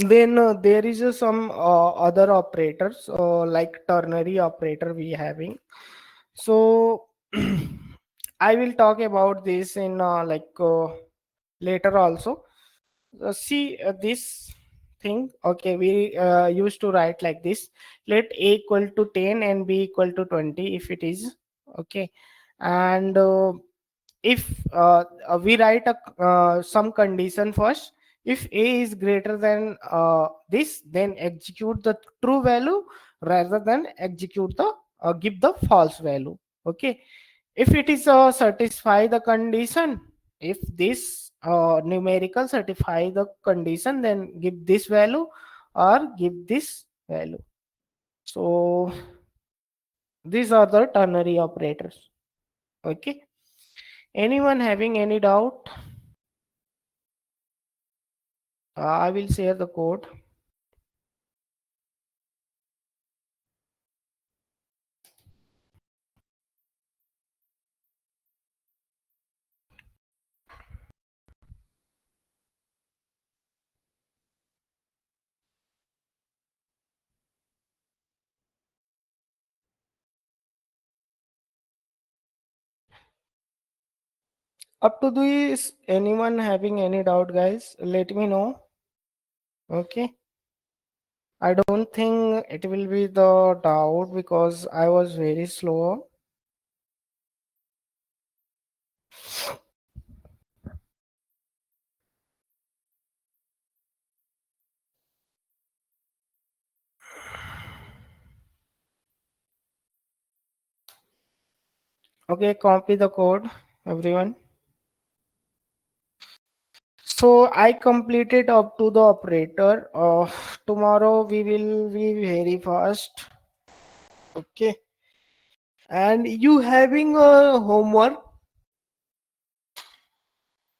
there is some other operators like ternary operator we having. So I will talk about this in later also. See this thing. Okay, we used to write like this: let a equal to 10 and b equal to 20 if it is. Okay, and if we write a some condition first. If a is greater than this, then execute the true value rather than execute the give the false value. Okay, if it is satisfy the condition, if this numerical certify the condition, then give this value or give this value. So these are the ternary operators. Okay, anyone having any doubt? I will share the code. Up to this, anyone having any doubt, guys? Let me know. Okay. I don't think it will be the doubt because I was very slow. Okay, copy the code, everyone. So I completed up to the operator. Tomorrow we will be very fast. Okay. And you having a homework,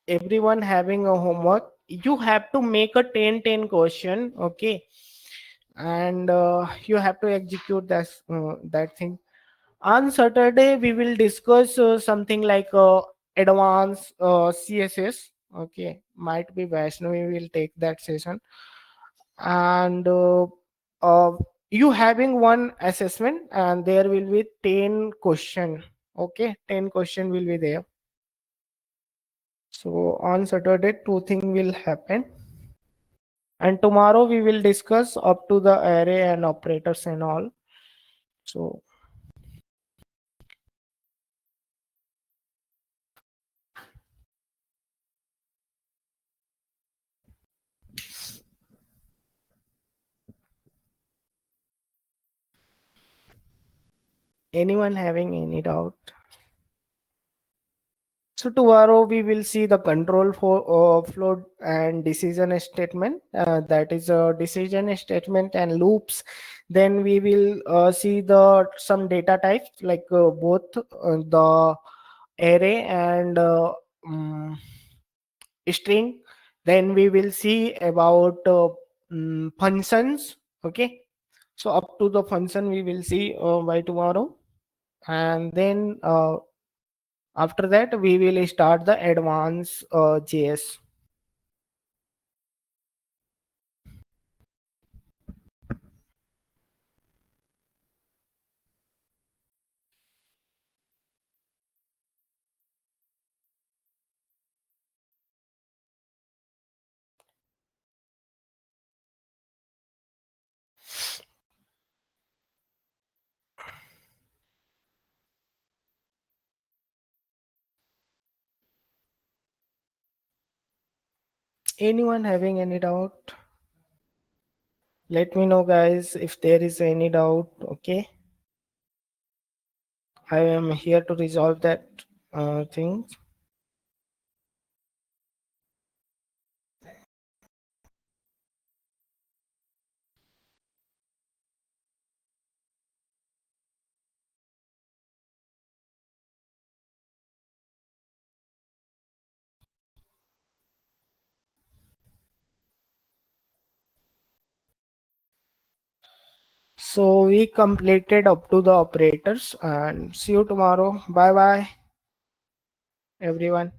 everyone having a homework, you have to make a 10-10 question. Okay. And you have to execute that thing. On Saturday we will discuss something like advanced CSS. Okay, might be Vaishnavi will take that session. And uh, you having one assessment and there will be 10 question. Okay, 10 question will be there. So on Saturday two thing will happen, and tomorrow we will discuss up to the array and operators and all. So anyone having any doubt? So tomorrow we will see the control for flow and decision statement. That is a decision statement and loops. Then we will see the some data types like both the array and string. Then we will see about functions. Okay. So up to the function we will see by tomorrow, and then after that we will start the advanced JS. Anyone having any doubt? Let me know, guys, if there is any doubt. Okay, I am here to resolve that thing. So we completed up to the operators, and see you tomorrow. Bye bye, everyone.